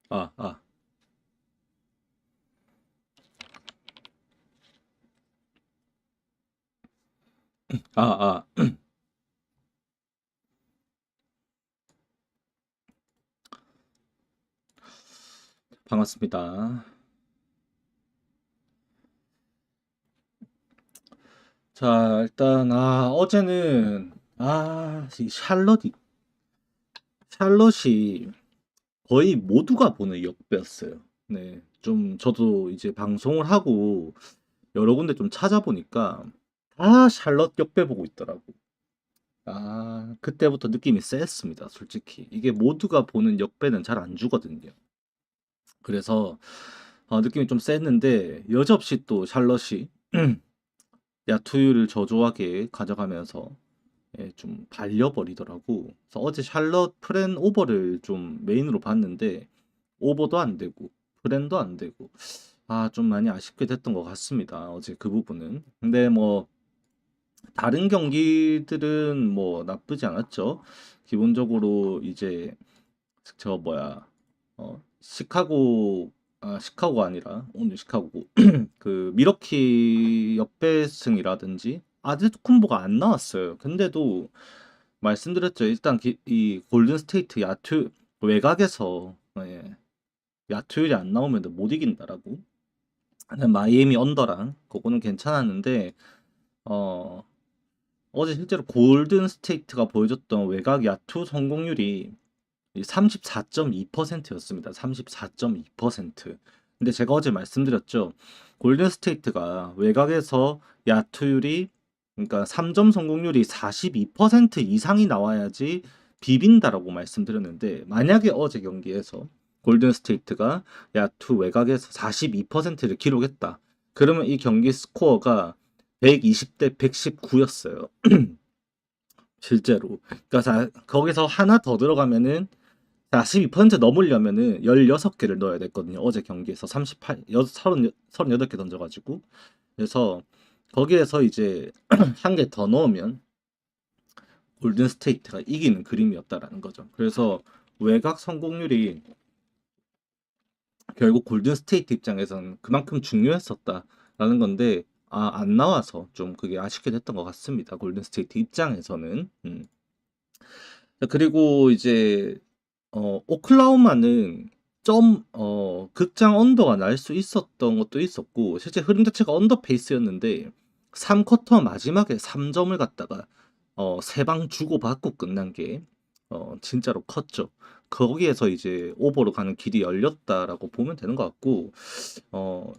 아, 아, 아, 반갑습니다. 자, 일단, 어제는, 이 샬럿이 거의 모두가 보는 역배였어요. 네, 좀, 저도 이제 방송을 하고 여러 군데 좀 찾아보니까 다 샬럿 역배 보고 있더라고. 그때부터 느낌이 셌습니다, 솔직히. 이게 모두가 보는 역배는 잘 안 주거든요. 그래서, 느낌이 좀 셌는데, 여지없이 또 샬럿이 야투율을 저조하게 가져가면서 좀 발려버리더라고. 그래서 어제 샬럿 프렌 오버를 좀 메인으로 봤는데 오버도 안 되고 프렌도 안 되고 좀 많이 아쉽게 됐던 것 같습니다. 어제 그 부분은. 근데 뭐 다른 경기들은 뭐 나쁘지 않았죠. 기본적으로 이제 저 뭐야 시카고가 아니라 오늘 시카고고 그 미러키 역배승이라든지 아데토쿤보가 안 나왔어요. 근데도 말씀드렸죠. 일단 이 골든 스테이트 야투 외곽에서 야투율이 안 나오면 못 이긴다라고. 마이애미 언더랑 그거는 괜찮았는데 어 어제 실제로 골든 스테이트가 보여줬던 외곽 야투 성공률이 34.2%였습니다. 34.2%. 근데 제가 어제 말씀드렸죠. 골든 스테이트가 외곽에서 야투율이 그러니까 3점 성공률이 42% 이상이 나와야지 비빈다라고 말씀드렸는데 만약에 어제 경기에서 골든 스테이트가 야투 외곽에서 42%를 기록했다. 그러면 이 경기 스코어가 120대 119였어요. 실제로. 그러니까 거기서 하나 더 들어가면은 42% 넘으려면은 16개를 넣어야 됐거든요. 어제 경기에서 38개 던져가지고. 그래서 거기에서 이제 한 개 더 넣으면 골든 스테이트가 이기는 그림이었다라는 거죠. 그래서 외곽 성공률이 결국 골든 스테이트 입장에서는 그만큼 중요했었다라는 건데, 안 나와서 좀 그게 아쉽게 됐던 것 같습니다. 골든 스테이트 입장에서는. 그리고 이제 오클라호마는 극장 언더가 날 수 있었던 것도 있었고, 실제 흐름 자체가 언더 페이스였는데, 3쿼터 마지막에 3점을 갖다가, 3방 주고받고 끝난 게, 진짜로 컸죠. 거기에서 이제 오버로 가는 길이 열렸다라고 보면 되는 것 같고, 어,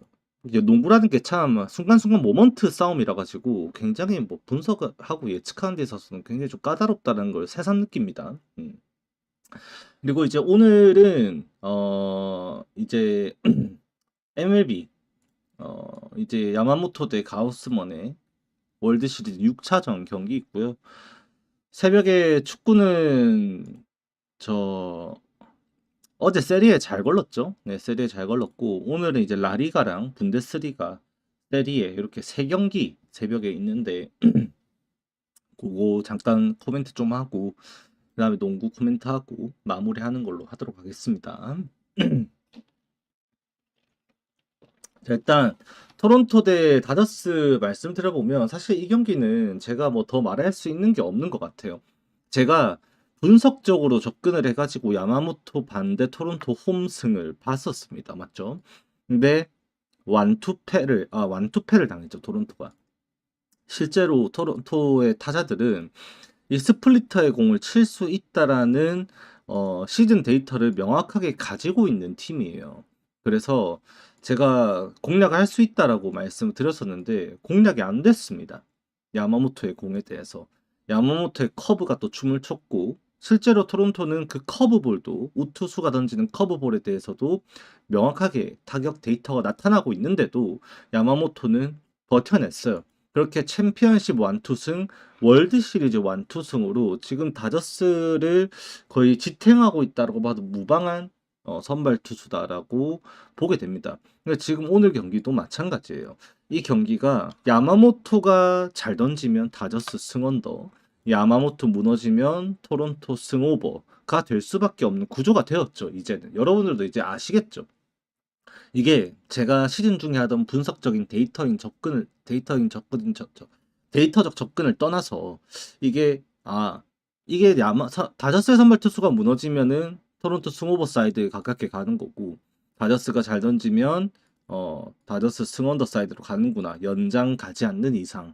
이제 농구라는 게 참 순간순간 모먼트 싸움이라 가지고 굉장히 뭐 분석하고 예측하는 데 있어서는 굉장히 좀 까다롭다는 걸 새삼 느낍니다. 그리고 이제 오늘은 이제 MLB 이제 야마모토 대 가우스먼의 월드 시리즈 6차전 경기 있고요. 새벽에 축구는 저 어제 세리에 잘 걸렀죠. 네, 세리에 잘 걸렀고 오늘은 이제 라리가랑 분데스리가 세리에 이렇게 세 경기 새벽에 있는데 그거 잠깐 코멘트 좀 하고 그다음에 농구 코멘트 하고 마무리하는 걸로 하도록 하겠습니다. 자, 일단 토론토 대 다저스 말씀드려보면 사실 이 경기는 제가 뭐 더 말할 수 있는 게 없는 것 같아요. 제가 분석적으로 접근을 해가지고 야마모토 반대 토론토 홈승을 봤었습니다. 맞죠? 근데 완투패를 당했죠, 토론토가. 실제로 토론토의 타자들은 이 스플리터의 공을 칠 수 있다라는 시즌 데이터를 명확하게 가지고 있는 팀이에요. 그래서 제가 공략을 할 수 있다라고 말씀을 드렸었는데 공략이 안 됐습니다. 야마모토의 공에 대해서. 야마모토의 커브가 또 춤을 췄고 실제로 토론토는 그 커브볼도 우투수가 던지는 커브볼에 대해서도 명확하게 타격 데이터가 나타나고 있는데도 야마모토는 버텨냈어요. 그렇게 챔피언십 완투승, 월드 시리즈 완투승으로 지금 다저스를 거의 지탱하고 있다고 봐도 무방한 선발 투수다라고 보게 됩니다. 근데 지금 오늘 경기도 마찬가지예요. 이 경기가 야마모토가 잘 던지면 다저스 승언더, 야마모토 무너지면 토론토 승오버, 가 될 수밖에 없는 구조가 되었죠. 이제는 여러분들도 이제 아시겠죠. 이게 제가 시즌 중에 하던 분석적인 데이터적 접근을 떠나서 이게 이게 다저스의 선발 투수가 무너지면은 토론토 승오버 사이드에 가깝게 가는 거고, 다저스가 잘 던지면 다저스 승언더 사이드로 가는구나, 연장 가지 않는 이상.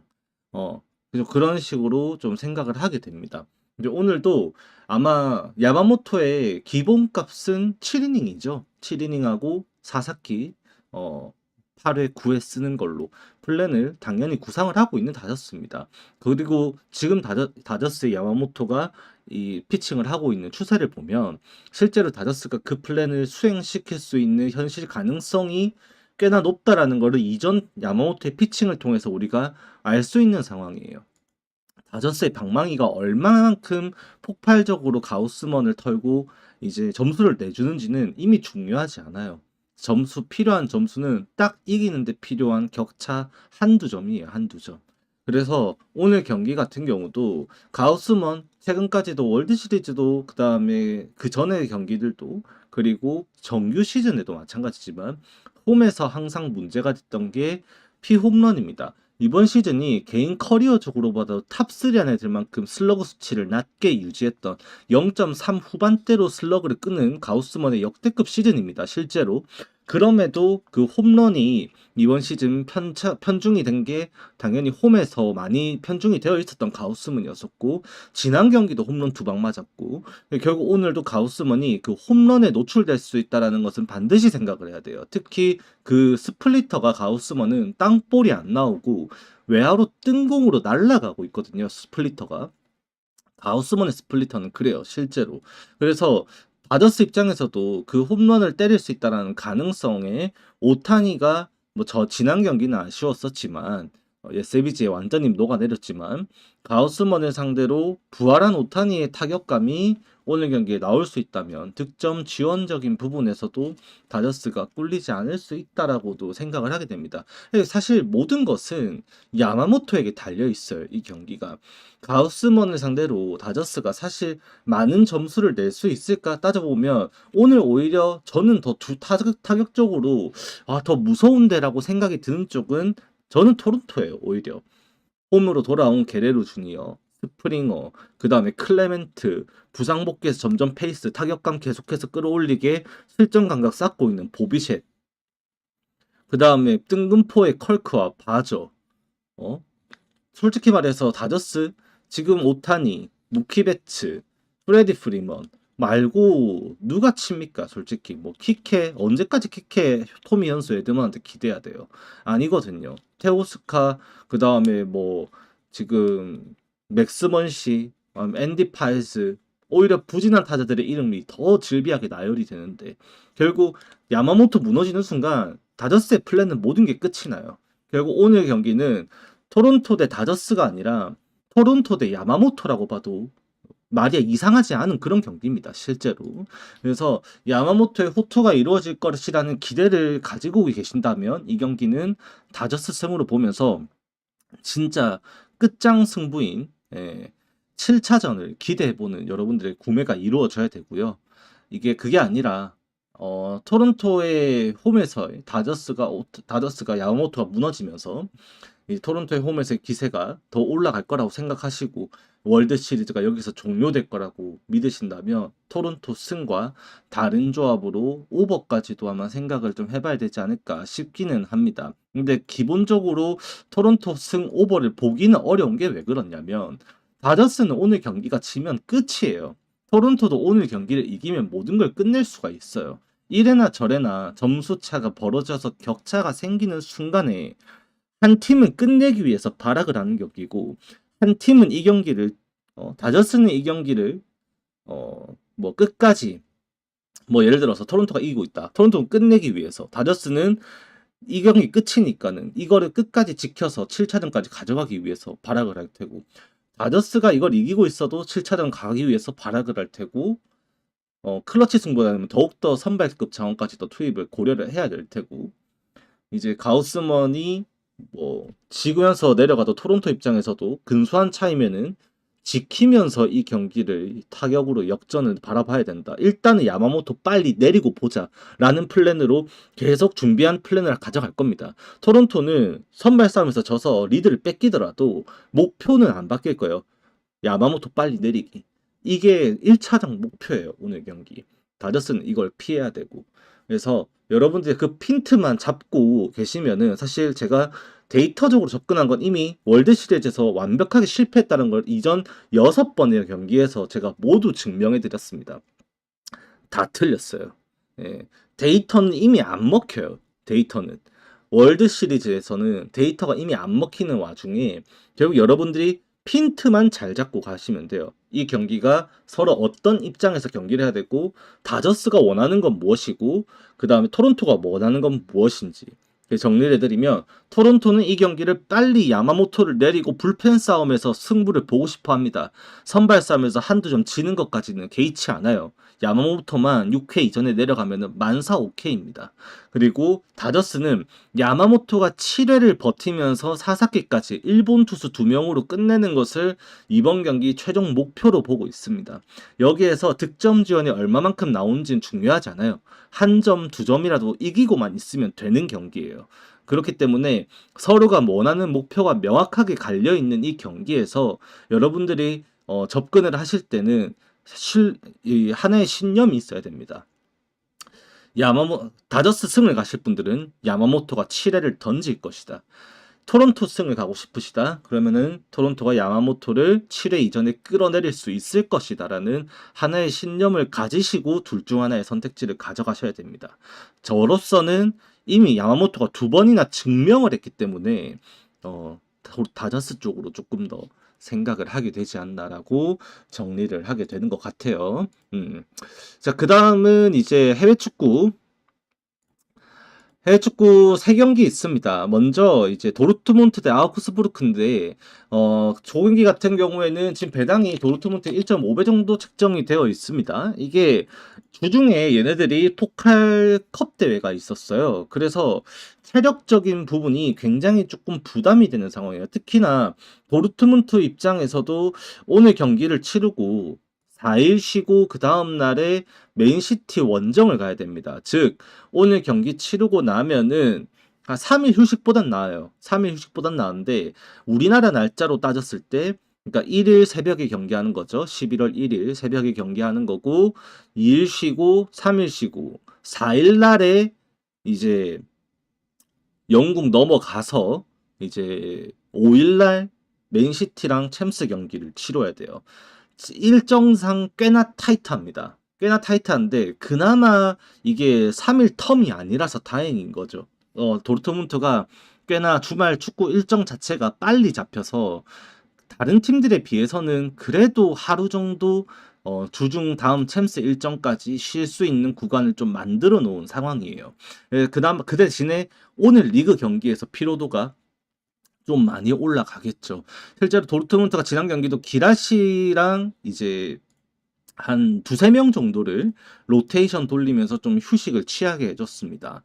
그래서 그런 식으로 좀 생각을 하게 됩니다. 근데 오늘도 아마 야마모토의 기본값은 7이닝이죠. 7이닝하고 사사키 8회 9회 쓰는 걸로 플랜을 당연히 구상을 하고 있는 다저스입니다. 그리고 지금 다저스의 야마모토가 이 피칭을 하고 있는 추세를 보면 실제로 다저스가 그 플랜을 수행시킬 수 있는 현실 가능성이 꽤나 높다라는 거를 이전 야마모토의 피칭을 통해서 우리가 알 수 있는 상황이에요. 다저스의 방망이가 얼마만큼 폭발적으로 가우스먼을 털고 이제 점수를 내주는지는 이미 중요하지 않아요. 필요한 점수는 딱 이기는데 필요한 격차 한두 점이에요, 한두 점. 그래서 오늘 경기 같은 경우도 가우스먼 최근까지도 월드 시리즈도 그다음에 그 전의 경기들도 그리고 정규 시즌에도 마찬가지지만 홈에서 항상 문제가 됐던 게 피홈런입니다. 이번 시즌이 개인 커리어적으로 봐도 탑3 안에 들 만큼 슬러그 수치를 낮게 유지했던 0.3 후반대로 슬러그를 끄는 가우스먼의 역대급 시즌입니다. 실제로. 그럼에도 그 홈런이 이번 시즌 편중이 된 게 당연히 홈에서 많이 편중이 되어 있었던 가우스먼이었었고, 지난 경기도 홈런 2방 맞았고, 결국 오늘도 가우스먼이 그 홈런에 노출될 수 있다는 것은 반드시 생각을 해야 돼요. 특히 그 스플리터가 가우스먼은 땅볼이 안 나오고 외야로 뜬공으로 날아가고 있거든요. 스플리터가. 가우스먼의 스플리터는 그래요, 실제로. 그래서 다저스 입장에서도 그 홈런을 때릴 수 있다는 가능성에 오타니가 뭐 지난 경기는 아쉬웠었지만 SBG에 완전히 녹아내렸지만 가우스먼을 상대로 부활한 오타니의 타격감이 오늘 경기에 나올 수 있다면 득점 지원적인 부분에서도 다저스가 꿀리지 않을 수 있다라고도 생각을 하게 됩니다. 사실 모든 것은 야마모토에게 달려 있어요. 이 경기가. 가우스먼을 상대로 다저스가 사실 많은 점수를 낼 수 있을까 따져보면 오늘 오히려 저는 더 타격적으로 더 무서운데라고 생각이 드는 쪽은 저는 토론토예요. 오히려 홈으로 돌아온 게레로 주니어, 스프링어, 그 다음에 클레멘트, 부상 복귀해서 점점 페이스, 타격감 계속해서 끌어올리게 실전 감각 쌓고 있는 보비셋, 그 다음에 뜬금포의 컬크와 바저. 어? 솔직히 말해서 다저스 지금 오타니, 무키베츠, 프레디 프리먼 말고 누가 칩니까? 솔직히 뭐 키케 언제까지 키케 토미 현수 에드먼한테 기대야 돼요? 아니거든요. 테오스카, 그 다음에 뭐 지금 맥스먼시, 앤디 파이스, 오히려 부진한 타자들의 이름이 더 질비하게 나열이 되는데 결국 야마모토 무너지는 순간 다저스의 플랜은 모든 게 끝이 나요. 결국 오늘 경기는 토론토 대 다저스가 아니라 토론토 대 야마모토라고 봐도 말이 이상하지 않은 그런 경기입니다, 실제로. 그래서 야마모토의 호투가 이루어질 것이라는 기대를 가지고 계신다면 이 경기는 다저스 승으로 보면서 진짜 끝장 승부인 7차전을 기대해보는 여러분들의 구매가 이루어져야 되고요. 그게 아니라 토론토의 홈에서 다저스가 야마모토가 무너지면서 이 토론토의 홈에서의 기세가 더 올라갈 거라고 생각하시고 월드 시리즈가 여기서 종료될 거라고 믿으신다면 토론토 승과 다른 조합으로 오버까지도 아마 생각을 좀 해봐야 되지 않을까 싶기는 합니다. 근데 기본적으로 토론토 승 오버를 보기는 어려운 게 왜 그러냐면 다저스는 오늘 경기가 지면 끝이에요. 토론토도 오늘 경기를 이기면 모든 걸 끝낼 수가 있어요. 이래나 저래나 점수 차가 벌어져서 격차가 생기는 순간에 한 팀은 끝내기 위해서 발악을 하는 격이고 한 팀은 이 경기를 다저스는 이 경기를 뭐 끝까지 뭐 예를 들어서 토론토가 이기고 있다. 토론토는 끝내기 위해서, 다저스는 이 경기 끝이니까는 이거를 끝까지 지켜서 7차전까지 가져가기 위해서 발악을 할 테고, 다저스가 이걸 이기고 있어도 7차전 가기 위해서 발악을 할 테고, 클러치 승부라면 더욱더 선발급 자원까지도 투입을 고려를 해야 될 테고, 이제 가우스먼이 뭐 지구에서 내려가도 토론토 입장에서도 근소한 차이면은 지키면서 이 경기를 타격으로 역전을 바라봐야 된다. 일단은 야마모토 빨리 내리고 보자라는 플랜으로 계속 준비한 플랜을 가져갈 겁니다. 토론토는 선발 싸움에서 져서 리드를 뺏기더라도 목표는 안 바뀔 거예요. 야마모토 빨리 내리기. 이게 1차적 목표예요. 오늘 경기. 다저스는 이걸 피해야 되고. 그래서 여러분들이 그 핀트만 잡고 계시면은 사실 제가 데이터적으로 접근한 건 이미 월드 시리즈에서 완벽하게 실패했다는 걸 이전 6번의 경기에서 제가 모두 증명해 드렸습니다. 다 틀렸어요. 예. 데이터는 이미 안 먹혀요. 데이터는. 월드 시리즈에서는 데이터가 이미 안 먹히는 와중에 결국 여러분들이 핀트만 잘 잡고 가시면 돼요. 이 경기가 서로 어떤 입장에서 경기를 해야 되고 다저스가 원하는 건 무엇이고 그 다음에 토론토가 원하는 건 무엇인지 정리를 해드리면 토론토는 이 경기를 빨리 야마모토를 내리고 불펜 싸움에서 승부를 보고 싶어 합니다. 선발 싸움에서 한두 점 지는 것까지는 개의치 않아요. 야마모토만 6회 이전에 내려가면 만사 오케이입니다. 그리고 다저스는 야마모토가 7회를 버티면서 사사키까지 일본 투수 2명으로 끝내는 것을 이번 경기 최종 목표로 보고 있습니다. 여기에서 득점 지원이 얼마만큼 나온지는 중요하지 않아요. 한 점, 2점이라도 이기고만 있으면 되는 경기예요. 그렇기 때문에 서로가 원하는 목표가 명확하게 갈려있는 이 경기에서 여러분들이 접근을 하실 때는 하나의 신념이 있어야 됩니다. 다저스 승을 가실 분들은 야마모토가 7회를 던질 것이다. 토론토 승을 가고 싶으시다. 그러면은 토론토가 야마모토를 7회 이전에 끌어내릴 수 있을 것이다. 라는 하나의 신념을 가지시고 둘 중 하나의 선택지를 가져가셔야 됩니다. 저로서는 이미 야마모토가 2번이나 증명을 했기 때문에 다저스 쪽으로 조금 더 생각을 하게 되지 않나라고 정리를 하게 되는 것 같아요. 자, 그 다음은 이제 해외 축구 3경기 있습니다. 먼저 이제 도르트문트 대 아우크스부르크인데 조경기 같은 경우에는 지금 배당이 도르트문트 1.5배 정도 책정이 되어 있습니다. 이게 주중에 얘네들이 포칼컵 대회가 있었어요. 그래서 체력적인 부분이 굉장히 조금 부담이 되는 상황이에요. 특히나 도르트문트 입장에서도 오늘 경기를 치르고 4일 쉬고 그 다음 날에 맨시티 원정을 가야 됩니다. 즉 오늘 경기 치르고 나면은 3일 휴식보단 나아요. 3일 휴식보단 나은데 우리나라 날짜로 따졌을 때 그러니까 1일 새벽에 경기하는 거죠. 11월 1일 새벽에 경기하는 거고 2일 쉬고 3일 쉬고 4일 날에 이제 영국 넘어가서 이제 5일 날 맨시티랑 챔스 경기를 치러야 돼요. 일정상 꽤나 타이트합니다. 꽤나 타이트한데 그나마 이게 3일 텀이 아니라서 다행인 거죠. 도르트문트가 꽤나 주말 축구 일정 자체가 빨리 잡혀서 다른 팀들에 비해서는 그래도 하루 정도 주중 다음 챔스 일정까지 쉴 수 있는 구간을 좀 만들어 놓은 상황이에요. 그나마 그 대신에 오늘 리그 경기에서 피로도가 좀 많이 올라가겠죠. 실제로 도르트문트가 지난 경기도 기라시랑 이제 한 두세 명 정도를 로테이션 돌리면서 좀 휴식을 취하게 해줬습니다.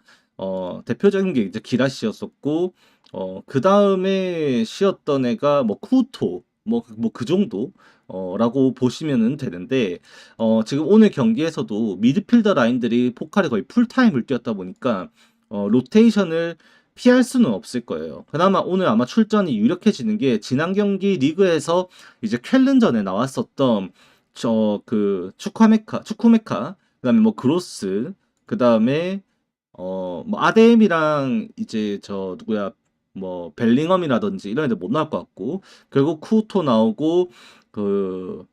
대표적인 게 이제 기라시였었고, 그 다음에 쉬었던 애가 뭐 쿠토, 뭐 그 정도, 라고 보시면 되는데, 지금 오늘 경기에서도 미드필더 라인들이 포칼에 거의 풀타임을 뛰었다 보니까, 로테이션을 피할 수는 없을 거예요. 그나마 오늘 아마 출전이 유력해지는 게 지난 경기 리그에서 이제 쾰른전에 나왔었던 축구메카 그다음에 뭐 그로스 그다음에 뭐 아데엠이랑 이제 누구야 뭐 벨링엄이라든지 이런 애들 못 나올 것 같고 결국 쿠토 나오고 그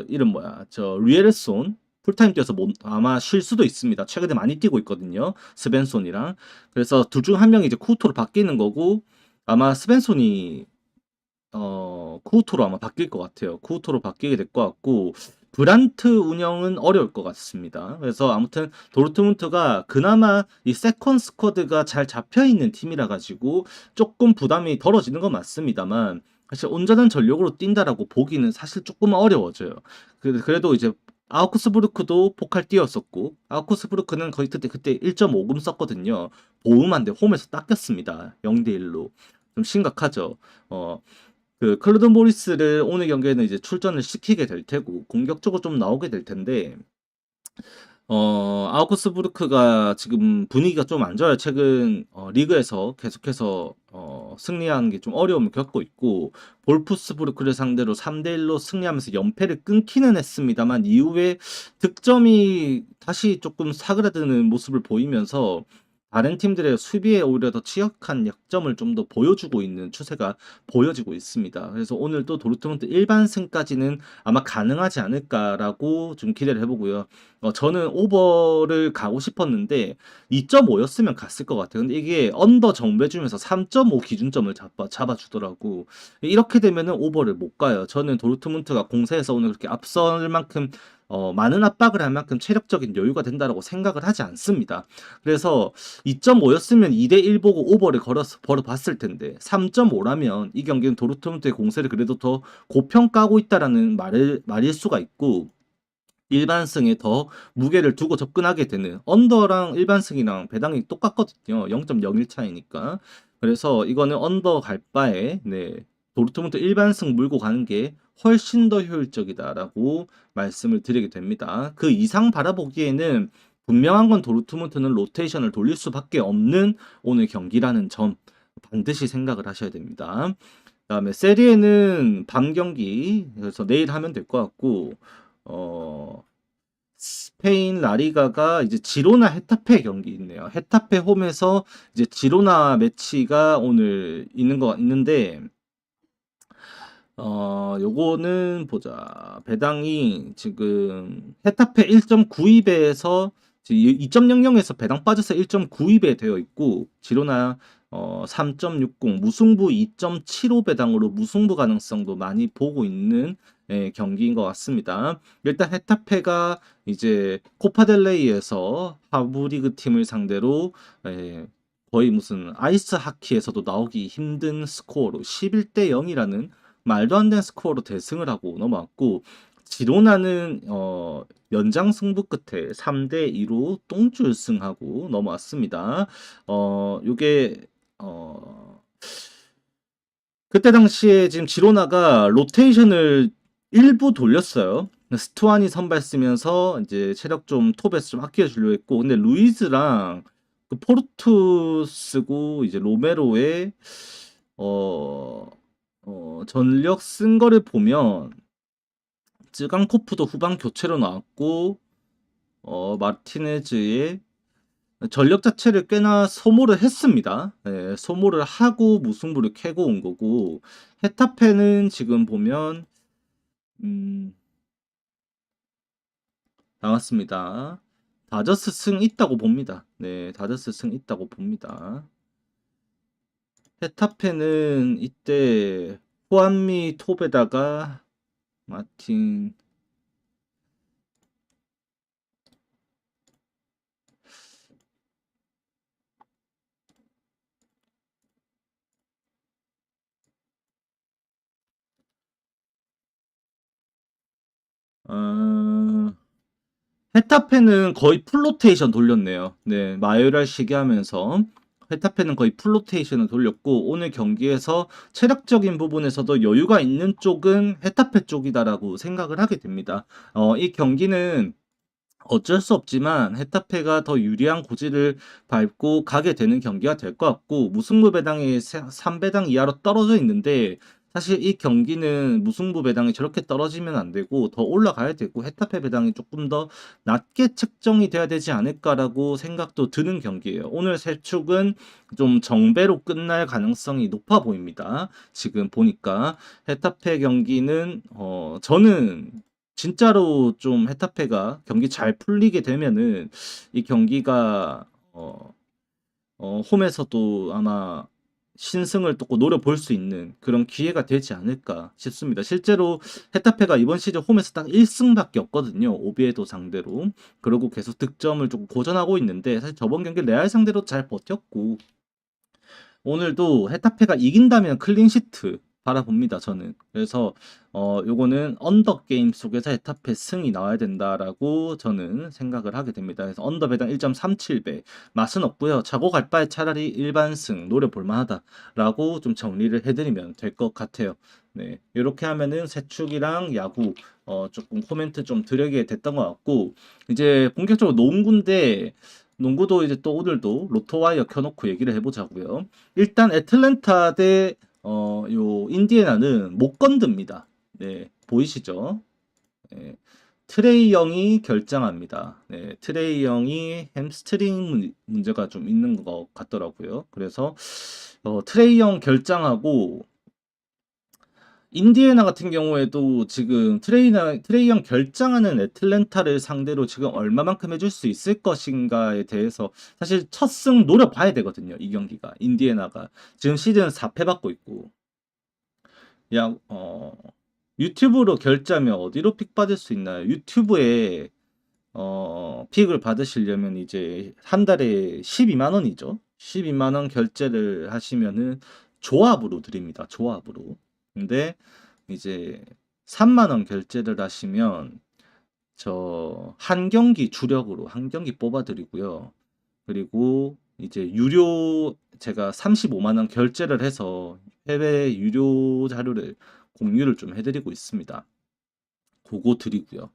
이름 뭐야 리에르손 풀타임 뛰어서 아마 쉴 수도 있습니다. 최근에 많이 뛰고 있거든요. 스벤손이랑 그래서 둘 중 한 명이 이제 쿠토로 바뀌는 거고 아마 스벤손이 쿠우토로 아마 바뀔 것 같아요. 쿠우토로 바뀌게 될 것 같고 브란트 운영은 어려울 것 같습니다. 그래서 아무튼 도르트문트가 그나마 이 세컨 스쿼드가 잘 잡혀 있는 팀이라 가지고 조금 부담이 덜어지는 건 맞습니다만 사실 온전한 전력으로 뛴다라고 보기는 사실 조금 어려워져요. 그래도 이제 아우크스부르크도 포칼 뛰었었고 아우크스부르크는 거의 그때 1.5금 썼거든요. 보음한데 홈에서 닦였습니다. 0대1로 좀 심각하죠. 그 클로드 모리스를 오늘 경기에는 이제 출전을 시키게 될 테고 공격적으로 좀 나오게 될 텐데 아우크스부르크가 지금 분위기가 좀 안 좋아요. 최근 리그에서 계속해서 승리하는 게 좀 어려움을 겪고 있고 볼프스부르크를 상대로 3대 1로 승리하면서 연패를 끊기는 했습니다만 이후에 득점이 다시 조금 사그라드는 모습을 보이면서 다른 팀들의 수비에 오히려 더 취약한 약점을 좀 더 보여주고 있는 추세가 보여지고 있습니다. 그래서 오늘도 도르트문트 일반승까지는 아마 가능하지 않을까라고 좀 기대를 해보고요. 저는 오버를 가고 싶었는데 2.5였으면 갔을 것 같아요. 근데 이게 언더 정배주면서 3.5 기준점을 잡아주더라고. 이렇게 되면은 오버를 못 가요. 저는 도르트문트가 공세에서 오늘 그렇게 앞설 만큼 많은 압박을 할 만큼 체력적인 여유가 된다라고 생각을 하지 않습니다. 그래서 2.5였으면 2대1 보고 오버를 벌어봤을 텐데 3.5라면 이 경기는 도르트문트의 공세를 그래도 더 고평가하고 있다라는 말일 수가 있고 일반승에 더 무게를 두고 접근하게 되는 언더랑 일반승이랑 배당이 똑같거든요. 0.01 차이니까. 그래서 이거는 언더 갈 바에 네, 도르트문트 일반승 물고 가는 게 훨씬 더 효율적이다라고 말씀을 드리게 됩니다. 그 이상 바라보기에는 분명한 건 도르트문트는 로테이션을 돌릴 수밖에 없는 오늘 경기라는 점 반드시 생각을 하셔야 됩니다. 그다음에 세리에는 밤 경기 그래서 내일 하면 될 것 같고 어, 스페인 라리가가 이제 지로나 헤타페 경기 있네요. 헤타페 홈에서 이제 지로나 매치가 오늘 있는데 요거는 보자. 배당이 지금 헤타페 1.92배에서 2.00에서 배당 빠져서 1.92배 되어 있고 지로나 3.60 무승부 2.75 배당으로 무승부 가능성도 많이 보고 있는 경기인 것 같습니다. 일단 헤타페가 이제 코파델레이에서 하부리그 팀을 상대로 거의 무슨 아이스 하키에서도 나오기 힘든 스코어로 11대 0이라는 말도 안 되는 스코어로 대승을 하고 넘어왔고 지로나는 연장 승부 끝에 3대 2로 똥줄승하고 넘어왔습니다. 요게 그때 당시에 지금 지로나가 로테이션을 일부 돌렸어요. 스투안이 선발 쓰면서 이제 체력 좀 톱에서 좀 아껴주려 했고 근데 루이즈랑 그 포르투 쓰고 이제 로메로의 어, 전력 쓴 거를 보면 쯔강코프도 후반 교체로 나왔고 마르티네즈의 전력 자체를 꽤나 소모를 했습니다. 네, 소모를 하고 무승부를 캐고 온 거고 헤타페는 지금 보면 나왔습니다. 다저스 승 있다고 봅니다. 네, 다저스 승 있다고 봅니다. 헤타페는 이때 후안미 톱에다가 마틴 어, 헤타페는 거의 풀로테이션 돌렸네요. 네, 마요랄 시기 하면서 헤타페는 거의 풀로테이션을 돌렸고 오늘 경기에서 체력적인 부분에서도 여유가 있는 쪽은 헤타페 쪽이다라고 생각을 하게 됩니다. 이 경기는 어쩔 수 없지만 헤타페가 더 유리한 고지를 밟고 가게 되는 경기가 될 것 같고 무승부 배당이 3배당 이하로 떨어져 있는데 사실 이 경기는 무승부 배당이 저렇게 떨어지면 안 되고 더 올라가야 되고 헤타페 배당이 조금 더 낮게 책정이 돼야 되지 않을까라고 생각도 드는 경기예요. 오늘 세 축은 좀 정배로 끝날 가능성이 높아 보입니다. 지금 보니까 헤타페 경기는 저는 진짜로 좀 헤타페가 경기 잘 풀리게 되면은 이 경기가 홈에서도 아마 신승을 또 노려볼 수 있는 그런 기회가 되지 않을까 싶습니다. 실제로 헤타페가 이번 시즌 홈에서 딱 1승밖에 없거든요. 오비에도 상대로. 그리고 계속 득점을 조금 고전하고 있는데 사실 저번 경기 레알 상대로 잘 버텼고 오늘도 헤타페가 이긴다면 클린시트 바라봅니다, 저는. 그래서 요거는 언더 게임 속에서 에타페 승이 나와야 된다라고 저는 생각을 하게 됩니다. 그래서 언더 배당 1.37배 맛은 없고요. 자고 갈 바에 차라리 일반 승 노려볼 만하다라고 좀 정리를 해드리면 될 것 같아요. 네, 이렇게 하면은 세축이랑 야구 조금 코멘트 좀 드리게 됐던 것 같고, 이제 본격적으로 농구인데, 농구도 이제 또 오늘도 로토와이어 켜놓고 얘기를 해보자고요. 일단 애틀랜타 대 요 인디애나는 못 건듭니다. 네, 보이시죠? 네, 트레이 영이 결장합니다. 네, 트레이 영이 햄스트링 문제가 좀 있는 것 같더라고요. 그래서 트레이 영 결장하고, 인디애나 같은 경우에도 지금 트레이 영 결장하는 애틀랜타를 상대로 지금 얼마만큼 해줄 수 있을 것인가에 대해서 사실 첫 승 노려봐야 되거든요. 이 경기가 인디애나가 지금 시즌 4패 받고 있고, 야, 유튜브로 결제하면 어디로 픽 받을 수 있나요? 유튜브에 픽을 받으시려면 이제 한 달에 12만 원이죠. 12만 원 결제를 하시면은 조합으로 드립니다. 조합으로. 근데 이제 3만 원 결제를 하시면 저 한 경기 주력으로 한 경기 뽑아 드리고요. 그리고 이제 유료 제가 35만 원 결제를 해서 해외 유료 자료를 공유를 좀 해드리고 있습니다. 그거 드리고요.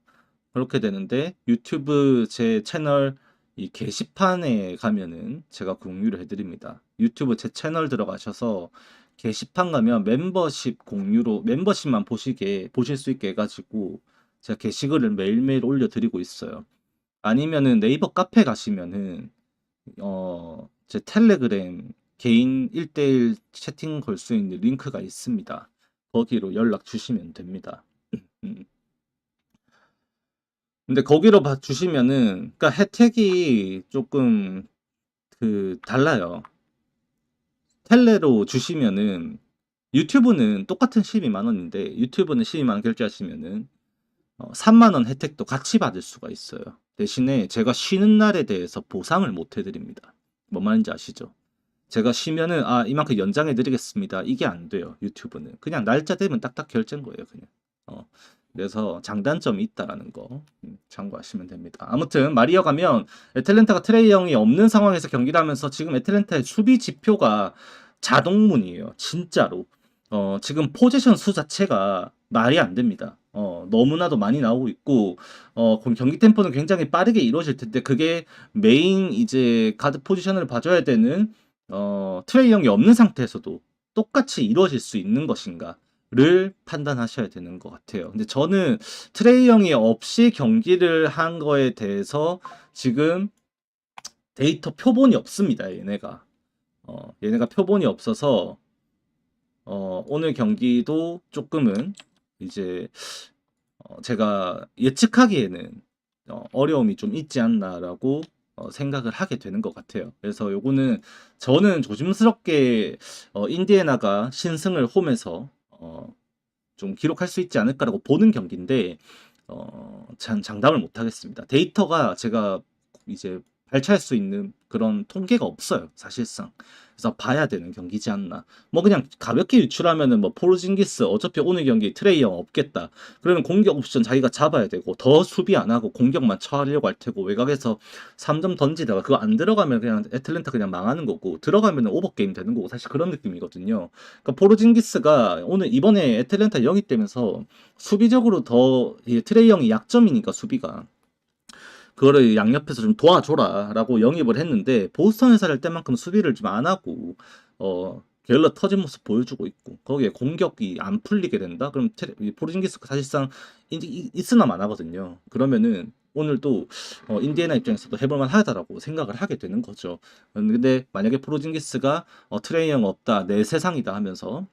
그렇게 되는데 유튜브 제 채널 이 게시판에 가면은 제가 공유를 해드립니다. 유튜브 제 채널 들어가셔서 게시판 가면 멤버십 공유로 멤버십만 보실 수 있게 해가지고 제가 게시글을 매일매일 올려드리고 있어요. 아니면은 네이버 카페 가시면은 제 텔레그램 개인 1대1 채팅 걸 수 있는 링크가 있습니다. 거기로 연락 주시면 됩니다. 음. 근데 거기로 주시면은, 그러니까 혜택이 조금 달라요. 텔레로 주시면은, 유튜브는 똑같은 12만 원인데, 유튜브는 12만 원 결제하시면은, 3만 원 혜택도 같이 받을 수가 있어요. 대신에 제가 쉬는 날에 대해서 보상을 못 해드립니다. 뭔 말인지 아시죠? 제가 쉬면은 이만큼 연장해 드리겠습니다. 이게 안 돼요. 유튜브는 그냥 날짜 되면 딱딱 결제인 거예요. 그냥. 그래서 장단점이 있다라는 거 참고하시면 됩니다. 아무튼 말이 어가면 애틀랜타가 트레이 영이 없는 상황에서 경기를 하면서 지금 애틀랜타의 수비 지표가 자동문이에요. 진짜로. 지금 포지션 수 자체가 말이 안 됩니다. 너무나도 많이 나오고 있고, 그럼 경기 템포는 굉장히 빠르게 이루어질 텐데, 그게 메인 이제 가드 포지션을 봐줘야 되는, 트레이 영이 없는 상태에서도 똑같이 이루어질 수 있는 것인가를 판단하셔야 되는 것 같아요. 근데 저는 트레이 영이 없이 경기를 한 거에 대해서 지금 데이터 표본이 없습니다. 얘네가 표본이 없어서, 오늘 경기도 조금은 이제 제가 예측하기에는 어려움이 좀 있지 않나라고 생각을 하게 되는 것 같아요. 그래서 요거는 저는 조심스럽게 인디애나가 신승을 홈에서 좀 기록할 수 있지 않을까라고 보는 경기인데 장담을 못 하겠습니다. 데이터가 제가 이제 발췌할 수 있는 그런 통계가 없어요, 사실상. 그래서 봐야 되는 경기지 않나. 뭐 그냥 가볍게 유출하면은 뭐 포르징기스 어차피 오늘 경기 트레이 형 없겠다. 그러면 공격 옵션 자기가 잡아야 되고 더 수비 안 하고 공격만 처하려고 할 테고 외곽에서 3점 던지다가 그거 안 들어가면 그냥 애틀랜타 그냥 망하는 거고 들어가면 오버게임 되는 거고 사실 그런 느낌이거든요. 그러니까 포르징기스가 오늘 이번에 애틀랜타 영입 되면서 수비적으로 더 트레이 형이 약점이니까 수비가 그거를 양옆에서 좀 도와줘라라고 영입을 했는데 보스턴에서 할 때만큼 수비를 좀 안 하고 게을러 터진 모습 보여주고 있고 거기에 공격이 안 풀리게 된다? 그럼 포르징기스가 사실상 있으나 마나거든요. 그러면은 오늘도 인디애나 입장에서도 해볼만 하다라고 생각을 하게 되는 거죠. 근데 만약에 포르징기스가 트레이 형 없다 내 세상이다 하면서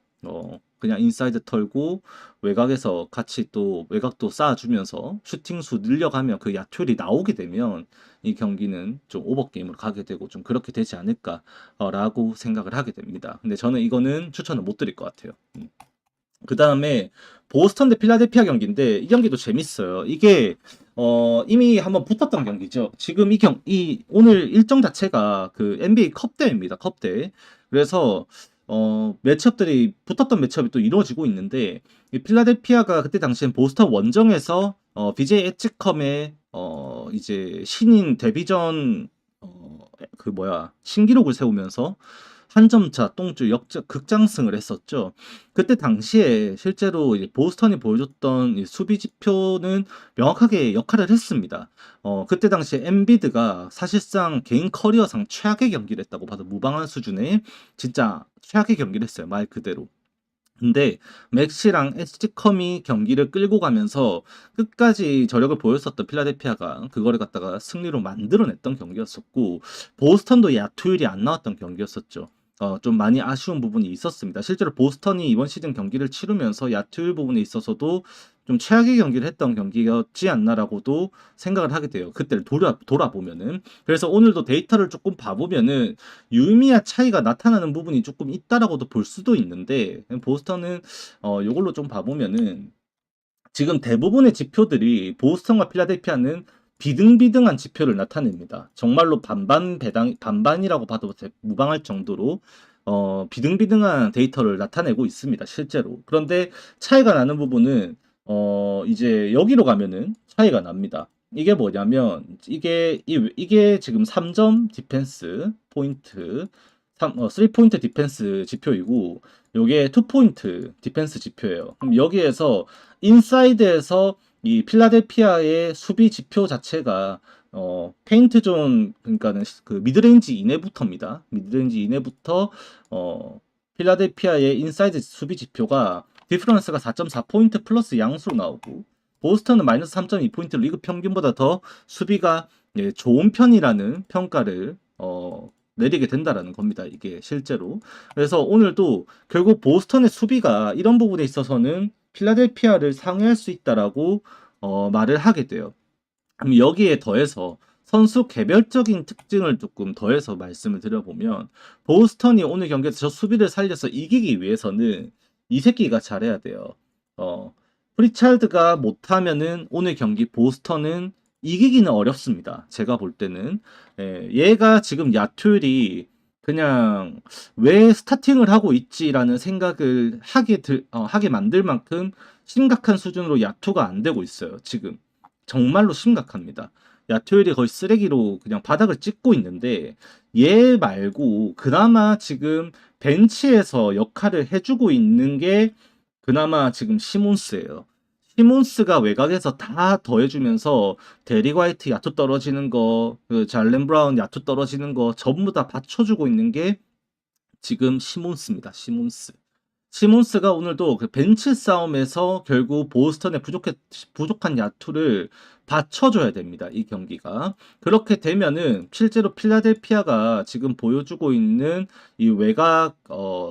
그냥 인사이드 털고 외곽에서 같이 또 외곽도 쌓아주면서 슈팅 수 늘려가면 그 야투율이 나오게 되면 이 경기는 좀 오버게임으로 가게 되고 좀 그렇게 되지 않을까라고 생각을 하게 됩니다. 근데 저는 이거는 추천을 못 드릴 것 같아요. 그 다음에 보스턴 대 필라델피아 경기인데 이 경기도 재밌어요. 이게 이미 한번 붙었던 경기죠. 지금 이 오늘 일정 자체가 그 NBA 컵 대회입니다. 컵 대회. 그래서 매치업들이 붙었던 매치업이 또 이루어지고 있는데 이 필라델피아가 그때 당시엔 보스턴 원정에서 BJ 에츠컴의 이제 신인 데뷔전 그 뭐야 신기록을 세우면서 한 점차 똥줄 역전 극장승을 했었죠. 그때 당시에 실제로 이제 보스턴이 보여줬던 이 수비 지표는 명확하게 역할을 했습니다. 그때 당시에 엔비드가 사실상 개인 커리어상 최악의 경기를 했다고 봐도 무방한 수준의 진짜 최악의 경기를 했어요. 말 그대로. 근데 맥시랑 에스지컴이 경기를 끌고 가면서 끝까지 저력을 보였었던 필라델피아가 그거를 갖다가 승리로 만들어냈던 경기였었고 보스턴도 야투율이 안 나왔던 경기였었죠. 좀 많이 아쉬운 부분이 있었습니다. 실제로 보스턴이 이번 시즌 경기를 치르면서 야투율 부분에 있어서도 좀 최악의 경기를 했던 경기였지 않나라고도 생각을 하게 돼요. 그때를 돌아보면은. 그래서 오늘도 데이터를 조금 봐보면은 유의미한 차이가 나타나는 부분이 조금 있다라고도 볼 수도 있는데 보스턴은 요걸로 좀 봐보면은 지금 대부분의 지표들이 보스턴과 필라델피아는 비등비등한 지표를 나타냅니다. 정말로 반반이라고 봐도 무방할 정도로 비등비등한 데이터를 나타내고 있습니다. 실제로. 그런데 차이가 나는 부분은 이제 여기로 가면은 차이가 납니다. 이게 뭐냐면 이게 지금 3점 디펜스 포인트 3포인트 디펜스 지표이고 요게 2포인트 디펜스 지표예요. 그럼 여기에서 인사이드에서 이 필라델피아의 수비 지표 자체가 페인트 존 그러니까는 그 미드레인지 이내부터입니다. 미드레인지 이내부터 필라델피아의 인사이드 수비 지표가 디프런스가 4.4포인트 플러스 양수로 나오고 보스턴은 마이너스 3.2포인트 리그 평균보다 더 수비가 좋은 편이라는 평가를 내리게 된다라는 겁니다. 이게 실제로. 그래서 오늘도 결국 보스턴의 수비가 이런 부분에 있어서는 필라델피아를 상회할 수 있다라고 말을 하게 돼요. 그럼 여기에 더해서 선수 개별적인 특징을 조금 더해서 말씀을 드려보면 보스턴이 오늘 경기에서 저 수비를 살려서 이기기 위해서는 이 새끼가 잘해야 돼요. 프리찰드가 못하면은 오늘 경기 보스턴은 이기기는 어렵습니다. 제가 볼 때는 얘가 지금 야투율이 그냥 왜 스타팅을 하고 있지라는 생각을 하게 만들 만큼 심각한 수준으로 야투가 안 되고 있어요. 지금 정말로 심각합니다. 야투율이 거의 쓰레기로 그냥 바닥을 찍고 있는데 얘 말고 그나마 지금 벤치에서 역할을 해주고 있는 게 그나마 지금 시몬스예요. 시몬스가 외곽에서 다 더해주면서 데리 화이트 야투 떨어지는 거, 그 잘렌 브라운 야투 떨어지는 거 전부 다 받쳐주고 있는 게 지금 시몬스입니다. 시몬스가 오늘도 그 벤치 싸움에서 결국 보스턴의 부족한 야투를 받쳐줘야 됩니다. 이 경기가. 그렇게 되면은 실제로 필라델피아가 지금 보여주고 있는 이 외곽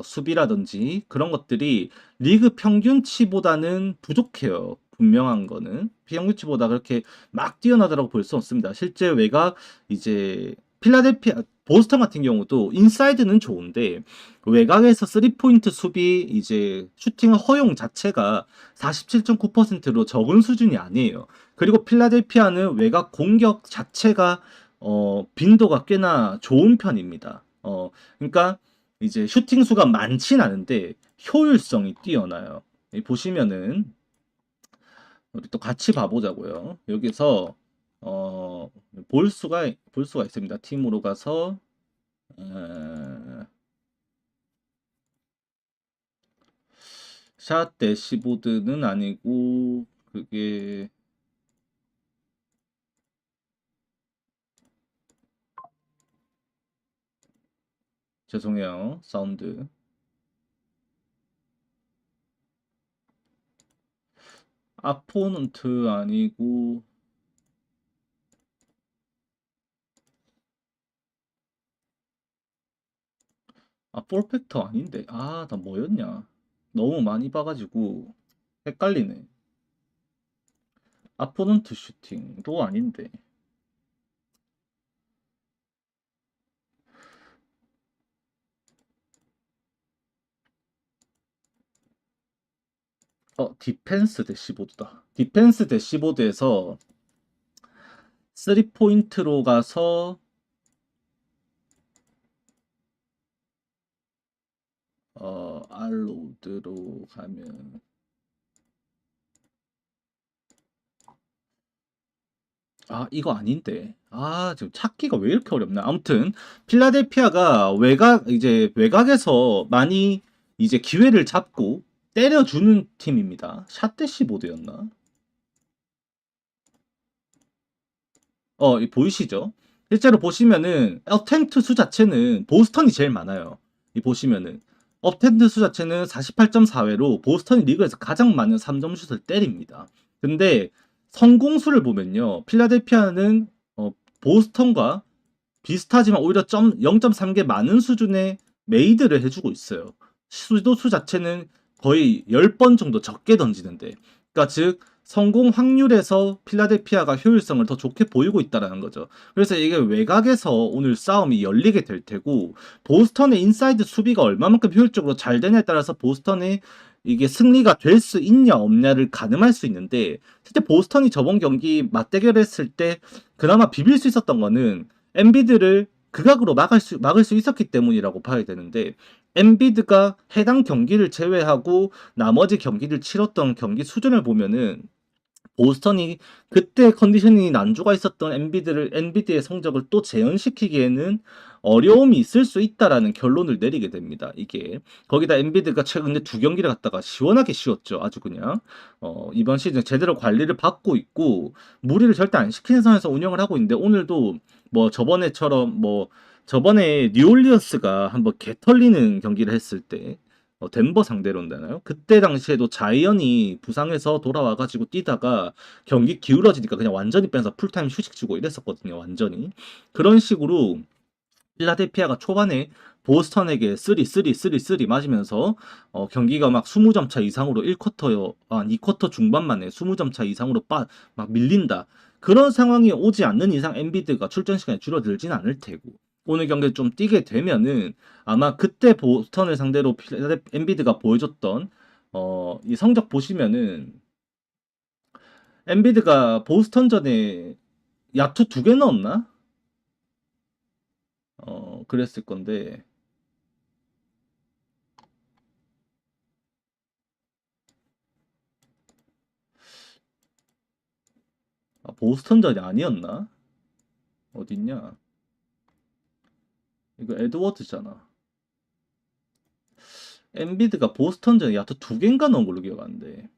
수비라든지 그런 것들이 리그 평균치보다는 부족해요. 분명한 거는 평균치보다 그렇게 막 뛰어나다라고 볼 수 없습니다. 실제 외곽 이제 보스턴 같은 경우도 인사이드는 좋은데 외곽에서 3포인트 수비 이제 슈팅 허용 자체가 47.9%로 적은 수준이 아니에요. 그리고 필라델피아는 외곽 공격 자체가 빈도가 꽤나 좋은 편입니다. 그러니까 이제 슈팅 수가 많진 않은데 효율성이 뛰어나요. 보시면은 우리 또 같이 봐보자고요. 여기서 어, 볼 수가 있습니다. 팀으로 가서 샷 대시보드는 아니고 그게 죄송해요. 사운드. 아포넌트 아니고 볼팩터 아닌데. 나 뭐였냐? 너무 많이 봐가지고 헷갈리네. 아포넌트 슈팅도 아닌데. 디펜스 대시보드다. 디펜스 대시보드에서 3포인트로 가서 알로드로 가면 이거 아닌데. 지금 찾기가 왜 이렇게 어렵나? 아무튼 필라델피아가 외곽에서 많이 이제 기회를 잡고 때려주는 팀입니다. 샷대시보드였나? 보이시죠? 실제로 보시면은 어텐트 수 자체는 보스턴이 제일 많아요. 이 보시면은 어텐트 수 자체는 48.4회로 보스턴이 리그에서 가장 많은 3점 슛을 때립니다. 근데 성공수를 보면요. 필라델피아는 보스턴과 비슷하지만 오히려 0.3개 많은 수준의 메이드를 해주고 있어요. 시도수 자체는 거의 10번 정도 적게 던지는데, 그러니까 즉 성공 확률에서 필라델피아가 효율성을 더 좋게 보이고 있다는 거죠. 그래서 이게 외곽에서 오늘 싸움이 열리게 될 테고, 보스턴의 인사이드 수비가 얼마만큼 효율적으로 잘 되냐에 따라서 보스턴의 이게 승리가 될 수 있냐 없냐를 가늠할 수 있는데, 실제 보스턴이 저번 경기 맞대결했을 때 그나마 비빌 수 있었던 거는 엔비드를 극악으로 막을 수 있었기 때문이라고 봐야 되는데, 엔비드가 해당 경기를 제외하고 나머지 경기를 치렀던 경기 수준을 보면은 보스턴이 그때 컨디셔닝이 난조가 있었던 엔비드의 성적을 또 재현시키기에는 어려움이 있을 수 있다라는 결론을 내리게 됩니다. 이게 거기다 엔비드가 최근에 두 경기를 갖다가 시원하게 쉬었죠. 아주 그냥 이번 시즌 제대로 관리를 받고 있고 무리를 절대 안 시키는 선에서 운영을 하고 있는데, 오늘도 뭐 저번에 뉴올리언스가 한번 개 털리는 경기를 했을 때 덴버 상대로인데나요? 그때 당시에도 자이언이 부상해서 돌아와가지고 뛰다가 경기 기울어지니까 그냥 완전히 빼서 풀타임 휴식 주고 이랬었거든요. 완전히. 그런 식으로 필라델피아가 초반에 보스턴에게 3 맞으면서 경기가 막 20점 차 이상으로 2쿼터 중반만에 20점 차 이상으로 막 밀린다. 그런 상황이 오지 않는 이상 엔비드가 출전 시간이 줄어들진 않을 테고, 오늘 경기를 좀 뛰게 되면은 아마 그때 보스턴을 상대로 엔비드가 보여줬던 이 성적 보시면은 엔비드가 보스턴전에 야투 2개 넣었나? 그랬을 건데, 보스턴전이 아니었나? 어딨냐? 이거 에드워드잖아. 엔비드가 보스턴전에 야투 2개인가 넣은 걸로 기억하는데.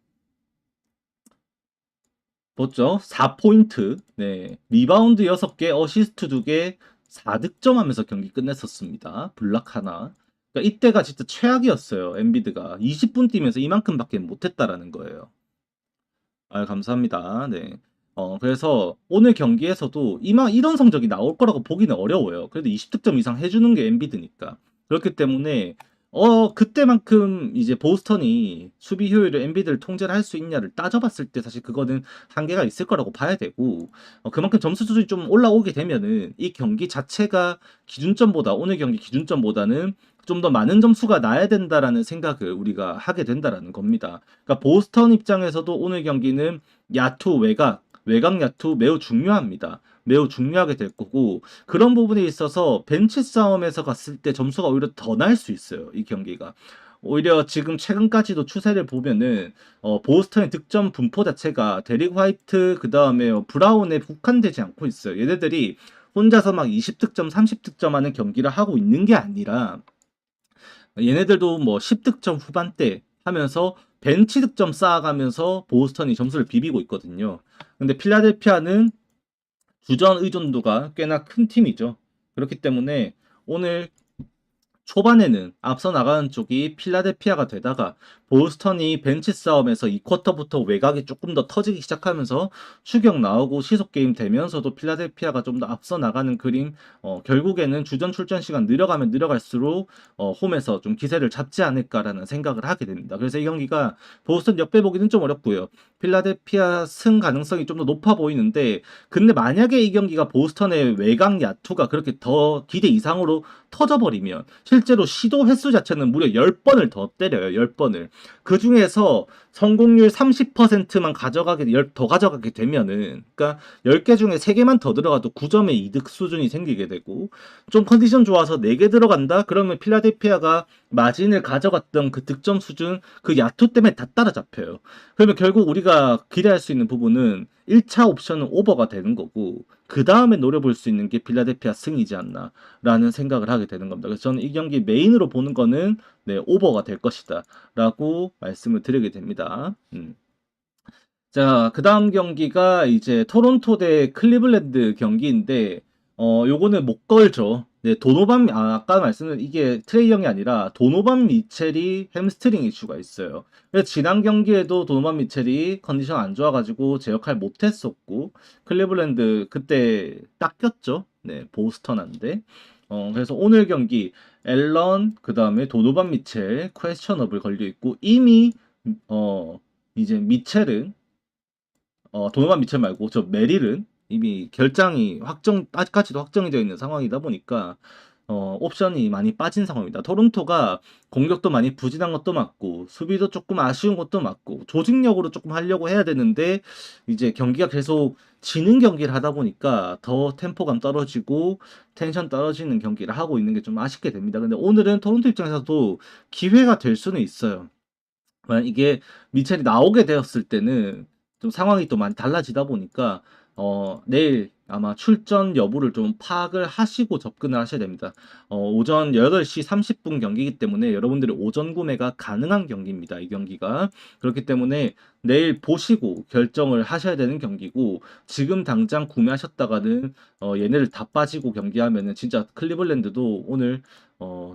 봤죠? 4포인트. 네. 리바운드 6개, 어시스트 2개, 4득점 하면서 경기 끝냈었습니다. 블락 하나. 그러니까 이때가 진짜 최악이었어요. 엔비드가 20분 뛰면서 이만큼밖에 못했다라는 거예요. 감사합니다. 네. 그래서 오늘 경기에서도 이런 성적이 나올 거라고 보기는 어려워요. 그래도 20득점 이상 해주는 게 엔비드니까. 그렇기 때문에 그때만큼 이제 보스턴이 수비 효율을 엔비드를 통제를 할 수 있냐를 따져봤을 때 사실 그거는 한계가 있을 거라고 봐야 되고, 그만큼 점수 수준이 좀 올라오게 되면은 이 경기 자체가 오늘 경기 기준점보다는 좀 더 많은 점수가 나야 된다라는 생각을 우리가 하게 된다라는 겁니다. 그러니까 보스턴 입장에서도 오늘 경기는 외곽 야투 매우 중요합니다. 매우 중요하게 될 거고, 그런 부분에 있어서 벤치 싸움에서 갔을 때 점수가 오히려 더 날 수 있어요. 이 경기가. 오히려 지금 최근까지도 추세를 보면은 보스턴의 득점 분포 자체가 데릭 화이트 그 다음에 브라운에 국한되지 않고 있어요. 얘네들이 혼자서 막 20득점, 30득점 하는 경기를 하고 있는 게 아니라 얘네들도 뭐 10득점 후반대 하면서 벤치 득점 쌓아가면서 보스턴이 점수를 비비고 있거든요. 근데 필라델피아는 주전 의존도가 꽤나 큰 팀이죠. 그렇기 때문에 오늘 초반에는 앞서 나가는 쪽이 필라델피아가 되다가 보스턴이 벤치 싸움에서 2쿼터부터 외곽이 조금 더 터지기 시작하면서 추격 나오고 시속 게임 되면서도 필라델피아가 좀 더 앞서 나가는 그림, 결국에는 주전 출전 시간 늘어가면 늘어갈수록 홈에서 좀 기세를 잡지 않을까라는 생각을 하게 됩니다. 그래서 이 경기가 보스턴 역배 보기는 좀 어렵고요. 필라델피아 승 가능성이 좀 더 높아 보이는데, 근데 만약에 이 경기가 보스턴의 외곽 야투가 그렇게 더 기대 이상으로 터져버리면 실제로 시도 횟수 자체는 무려 10번을 더 때려요. 10번을. 그 중에서 성공률 30%만 더 가져가게 되면은, 그러니까 10개 중에 3개만 더 들어가도 9점의 이득 수준이 생기게 되고, 좀 컨디션 좋아서 4개 들어간다? 그러면 필라델피아가 마진을 가져갔던 그 득점 수준, 그 야투 때문에 다 따라잡혀요. 그러면 결국 우리가 기대할 수 있는 부분은 1차 옵션은 오버가 되는 거고, 그 다음에 노려볼 수 있는 게 필라델피아 승이지 않나라는 생각을 하게 되는 겁니다. 그래서 저는 이 경기 메인으로 보는 거는 네, 오버가 될 것이다 라고 말씀을 드리게 됩니다. 자, 그 다음 경기가 이제 토론토 대 클리블랜드 경기인데, 요거는 못 걸죠. 네, 아까 말씀드린 이게 트레이 형이 아니라 도노반 미첼이 햄스트링 이슈가 있어요. 그래서 지난 경기에도 도노반 미첼이 컨디션 안 좋아가지고 제 역할 못했었고, 클리블랜드 그때 닦였죠. 네, 보스턴한테. 그래서 오늘 경기 앨런, 그 다음에 도노반 미첼, 퀘스천업을 걸려 있고, 이미, 이제 미첼은 도노반 미첼 말고 저 메릴은 이미 결장이 아직까지도 확정이 되어 있는 상황이다 보니까 옵션이 많이 빠진 상황입니다. 토론토가 공격도 많이 부진한 것도 맞고 수비도 조금 아쉬운 것도 맞고 조직력으로 조금 하려고 해야 되는데 이제 경기가 계속 지는 경기를 하다 보니까 더 템포감 떨어지고 텐션 떨어지는 경기를 하고 있는 게 좀 아쉽게 됩니다. 근데 오늘은 토론토 입장에서도 기회가 될 수는 있어요. 만약 이게 미첼이 나오게 되었을 때는 좀 상황이 또 많이 달라지다 보니까 내일 아마 출전 여부를 좀 파악을 하시고 접근을 하셔야 됩니다. 오전 8시 30분 경기이기 때문에 여러분들이 오전 구매가 가능한 경기입니다. 이 경기가. 그렇기 때문에 내일 보시고 결정을 하셔야 되는 경기고 지금 당장 구매하셨다가는 얘네를 다 빠지고 경기하면은 진짜 클리블랜드도 오늘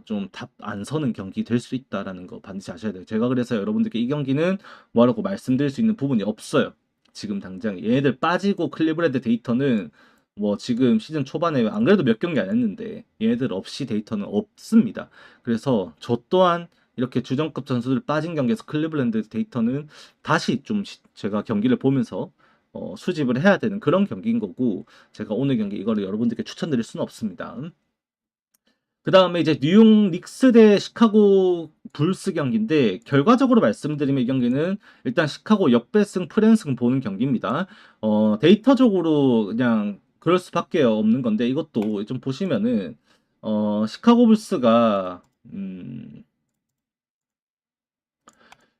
좀 답 안 서는 경기 될 수 있다라는 거 반드시 아셔야 돼요. 제가 그래서 여러분들께 이 경기는 뭐라고 말씀드릴 수 있는 부분이 없어요. 지금 당장 얘네들 빠지고 클리브랜드 데이터는 뭐 지금 시즌 초반에 안 그래도 몇 경기 안 했는데 얘네들 없이 데이터는 없습니다. 그래서 저 또한 이렇게 주전급 선수들 빠진 경기에서 클리블랜드 데이터는 다시 좀 제가 경기를 보면서 수집을 해야 되는 그런 경기인 거고 제가 오늘 경기 이거를 여러분들께 추천드릴 수는 없습니다. 그 다음에 이제 뉴욕 닉스 대 시카고 불스 경기인데 결과적으로 말씀드리면 이 경기는 일단 시카고 역배승 프랜승 보는 경기입니다. 데이터적으로 그냥 그럴 수밖에 없는 건데 이것도 좀 보시면은 시카고 불스가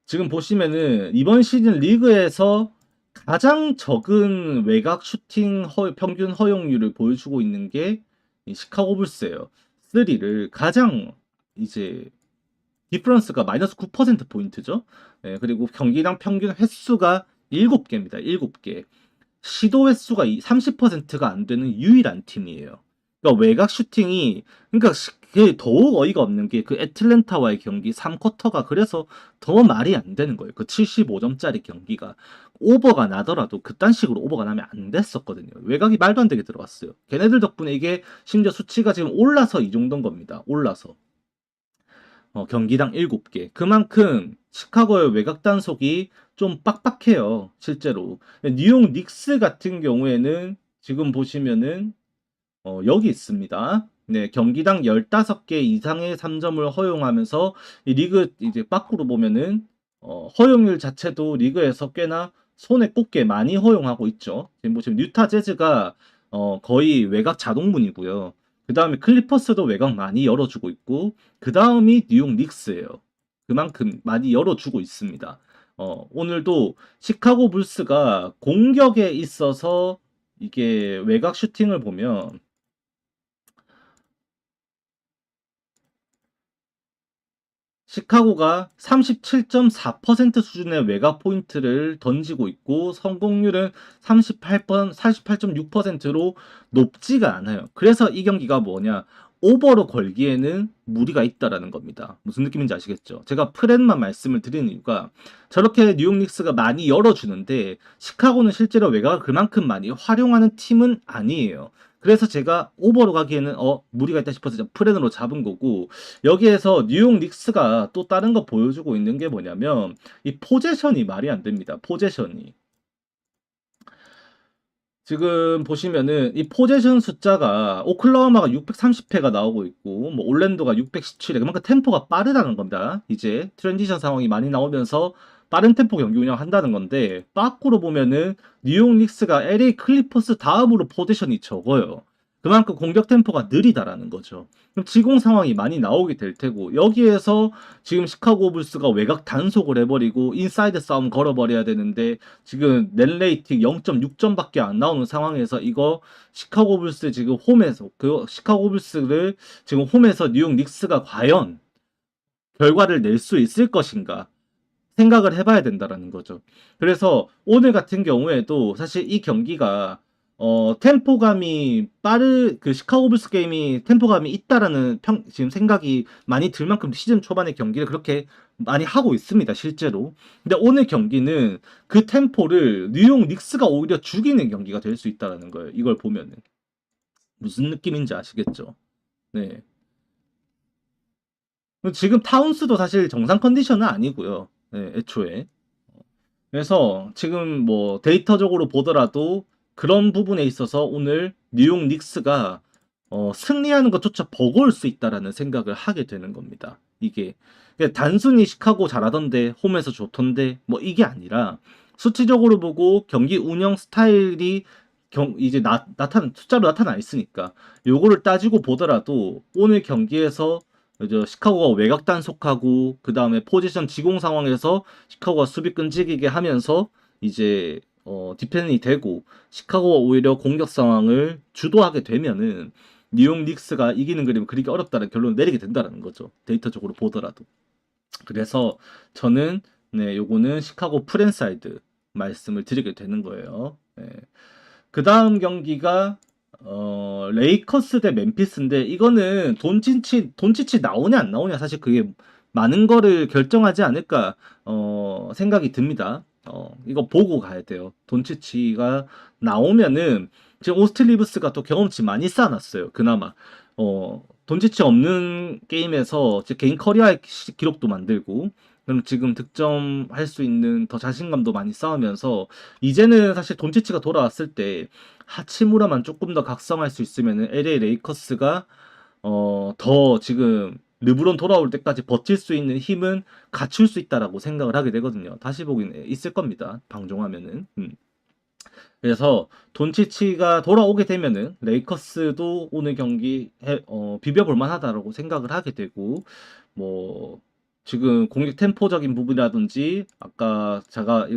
지금 보시면은 이번 시즌 리그에서 가장 적은 외곽 슈팅 평균 허용률을 보여주고 있는 게 이 시카고 불스예요. 3를 가장 이제 디퍼런스가 마이너스 9%포인트죠. 네, 그리고 경기당 평균 횟수가 7개입니다. 7개. 시도 횟수가 30%가 안 되는 유일한 팀이에요. 그러니까 외곽 슈팅이 그러니까 그게 더욱 어이가 없는 게 그 애틀랜타와의 경기 3쿼터가 그래서 더 말이 안 되는 거예요. 그 75점짜리 경기가 오버가 나더라도 그딴 식으로 오버가 나면 안 됐었거든요. 외곽이 말도 안 되게 들어갔어요. 걔네들 덕분에 이게 심지어 수치가 지금 올라서 이 정도인 겁니다. 올라서. 경기당 7개. 그만큼 시카고의 외곽 단속이 좀 빡빡해요. 실제로. 뉴욕 닉스 같은 경우에는 지금 보시면은 여기 있습니다. 네, 경기당 15개 이상의 3점을 허용하면서 이 리그 이제 밖으로 보면은 허용률 자체도 리그에서 꽤나 손에 꼽게 많이 허용하고 있죠. 지금 보시면 유타 재즈가 거의 외곽 자동문이고요. 그 다음에 클리퍼스도 외곽 많이 열어주고 있고 그 다음이 뉴욕 닉스예요. 그만큼 많이 열어주고 있습니다. 오늘도 시카고 불스가 공격에 있어서 이게 외곽 슈팅을 보면 시카고가 37.4% 수준의 외곽 포인트를 던지고 있고 성공률은 48.6%로 높지가 않아요. 그래서 이 경기가 뭐냐? 오버로 걸기에는 무리가 있다라는 겁니다. 무슨 느낌인지 아시겠죠? 제가 프렌만 말씀을 드리는 이유가 저렇게 뉴욕 닉스가 많이 열어주는데 시카고는 실제로 외곽을 그만큼 많이 활용하는 팀은 아니에요. 그래서 제가 오버로 가기에는 무리가 있다 싶어서 프렌으로 잡은 거고 여기에서 뉴욕 닉스가 또 다른 거 보여주고 있는 게 뭐냐면 이 포제션이 말이 안 됩니다. 포제션이. 지금 보시면은 이 포제션 숫자가 오클라호마가 630회가 나오고 있고 올랜도가 617회 그만큼 템포가 빠르다는 겁니다. 이제 트랜지션 상황이 많이 나오면서 빠른 템포 경기 운영한다는 건데 빠꾸로 보면은 뉴욕 닉스가 LA 클리퍼스 다음으로 포지션이 적어요. 그만큼 공격 템포가 느리다라는 거죠. 그럼 지공 상황이 많이 나오게 될 테고 여기에서 지금 시카고 불스가 외곽 단속을 해버리고 인사이드 싸움 걸어버려야 되는데 지금 넷 레이팅 0.6점밖에 안 나오는 상황에서 이거 시카고 불스 지금 홈에서 그 시카고 불스를 지금 홈에서 뉴욕 닉스가 과연 결과를 낼 수 있을 것인가 생각을 해봐야 된다라는 거죠. 그래서 오늘 같은 경우에도 사실 이 경기가 템포감이 그 시카고 불스 게임이 템포감이 있다라는 지금 생각이 많이 들 만큼 시즌 초반의 경기를 그렇게 많이 하고 있습니다, 실제로. 근데 오늘 경기는 그 템포를 뉴욕 닉스가 오히려 죽이는 경기가 될 수 있다라는 거예요. 이걸 보면은 무슨 느낌인지 아시겠죠? 네. 지금 타운스도 사실 정상 컨디션은 아니고요. 네, 애초에. 그래서 지금 뭐 데이터적으로 보더라도 그런 부분에 있어서 오늘 뉴욕 닉스가 승리하는 것조차 버거울 수 있다라는 생각을 하게 되는 겁니다. 이게 단순히 시카고 잘하던데 홈에서 좋던데 뭐 이게 아니라 수치적으로 보고 경기 운영 스타일이 이제 숫자로 나타나 있으니까 요거를 따지고 보더라도 오늘 경기에서 이제 시카고가 외곽 단속하고 그 다음에 포지션 지공 상황에서 시카고가 수비 끈질기게 하면서 이제 디펜이 되고 시카고가 오히려 공격 상황을 주도하게 되면은 뉴욕 닉스가 이기는 그림을 그리기 어렵다는 결론을 내리게 된다는 거죠. 데이터적으로 보더라도. 그래서 저는 네, 요거는 시카고 프랜사이드 말씀을 드리게 되는 거예요. 네. 그 다음 경기가 레이커스 대 멤피스인데 이거는 돈치치 나오냐 안 나오냐 사실 그게 많은 거를 결정하지 않을까 생각이 듭니다. 이거 보고 가야 돼요. 돈치치가 나오면은 지금 오스틴 리브스가 또 경험치 많이 쌓아놨어요. 그나마 돈치치 없는 게임에서 개인 커리어 기록도 만들고 그럼 지금 득점할 수 있는 더 자신감도 많이 쌓으면서 이제는 사실 돈치치가 돌아왔을 때 하치무라만 조금 더 각성할 수 있으면 LA 레이커스가 더 지금 르브론 돌아올 때까지 버틸 수 있는 힘은 갖출 수 있다라고 생각을 하게 되거든요. 다시 보긴 있을 겁니다. 방종하면은. 그래서 돈치치가 돌아오게 되면은 레이커스도 오늘 경기 비벼볼 만하다라고 생각을 하게 되고 뭐 지금 공격 템포적인 부분이라든지 아까 제가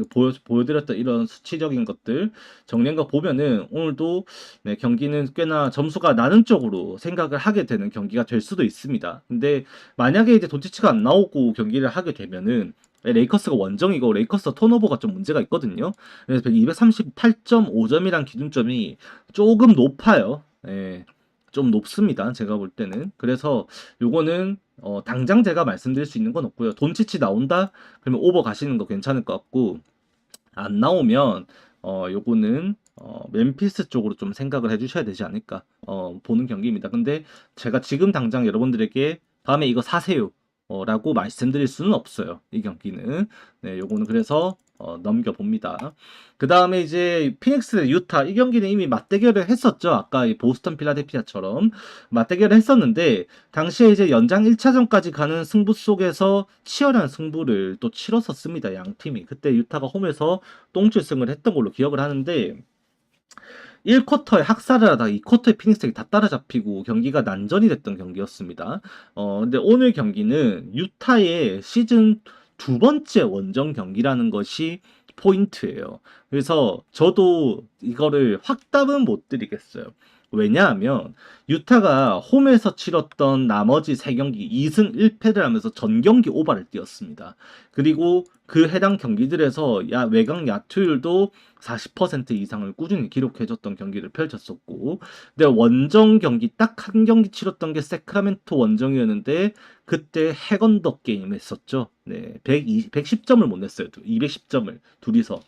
보여드렸던 이런 수치적인 것들 정리한 거 보면은 오늘도 네, 경기는 꽤나 점수가 나는 쪽으로 생각을 하게 되는 경기가 될 수도 있습니다. 근데 만약에 이제 돈치치가 안 나오고 경기를 하게 되면은 레이커스가 원정이고 레이커스 턴오버가 좀 문제가 있거든요. 그래서 238.5점이란 기준점이 조금 높아요. 예, 좀 높습니다. 제가 볼 때는. 그래서 요거는 당장 제가 말씀드릴 수 있는 건 없고요. 돈치치 나온다? 그러면 오버 가시는 거 괜찮을 것 같고 안 나오면 요거는 멤피스 쪽으로 좀 생각을 해주셔야 되지 않을까 보는 경기입니다. 근데 제가 지금 당장 여러분들에게 다음에 이거 사세요 라고 말씀드릴 수는 없어요. 이 경기는. 네, 요거는 그래서 넘겨봅니다. 그 다음에 이제 피닉스 대 유타 이 경기는 이미 맞대결을 했었죠. 아까 이 보스턴 필라델피아처럼 맞대결을 했었는데 당시에 이제 연장 1차전까지 가는 승부 속에서 치열한 승부를 또 치렀었습니다. 양 팀이. 그때 유타가 홈에서 똥줄승을 했던 걸로 기억을 하는데 1쿼터에 학살을 하다가 2쿼터에 피닉스가 다 따라잡히고 경기가 난전이 됐던 경기였습니다. 근데 오늘 경기는 유타의 시즌 두 번째 원정 경기라는 것이 포인트예요. 그래서 저도 이거를 확답은 못 드리겠어요. 왜냐하면 유타가 홈에서 치렀던 나머지 3경기 2승 1패를 하면서 전 경기 오버를 뛰었습니다. 그리고 그 해당 경기들에서 외곽 야투율도 40% 이상을 꾸준히 기록해줬던 경기를 펼쳤었고, 근데 원정 경기 딱 한 경기 치렀던 게 세크라멘토 원정이었는데 그때 핵언더 게임 했었죠. 네, 110점을 못 냈어요. 210점을 둘이서.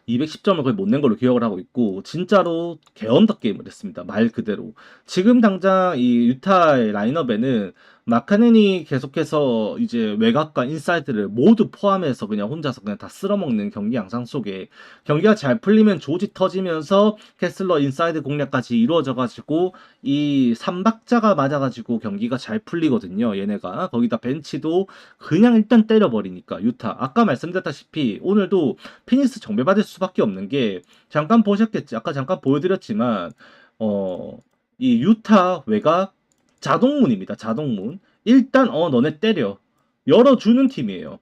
210점을 거의 못 낸 걸로 기억을 하고 있고 진짜로 개언더 게임을 했습니다. 말 그대로. 지금 당장 이 유타의 라인업에는 마카넨이 계속해서 이제 외곽과 인사이드를 모두 포함해서 그냥 혼자서 그냥 다 쓸어먹는 경기 양상 속에 경기가 잘 풀리면 조지 터지면서 캐슬러 인사이드 공략까지 이루어져가지고 이 삼박자가 맞아가지고 경기가 잘 풀리거든요. 얘네가 거기다 벤치도 그냥 일단 때려버리니까 유타. 아까 말씀드렸다시피 오늘도 피닉스 정배받을 수밖에 없는 게 잠깐 보셨겠지. 아까 잠깐 보여드렸지만 어, 이 유타 외곽 자동문입니다. 자동문. 일단 너네 때려. 열어주는 팀이에요.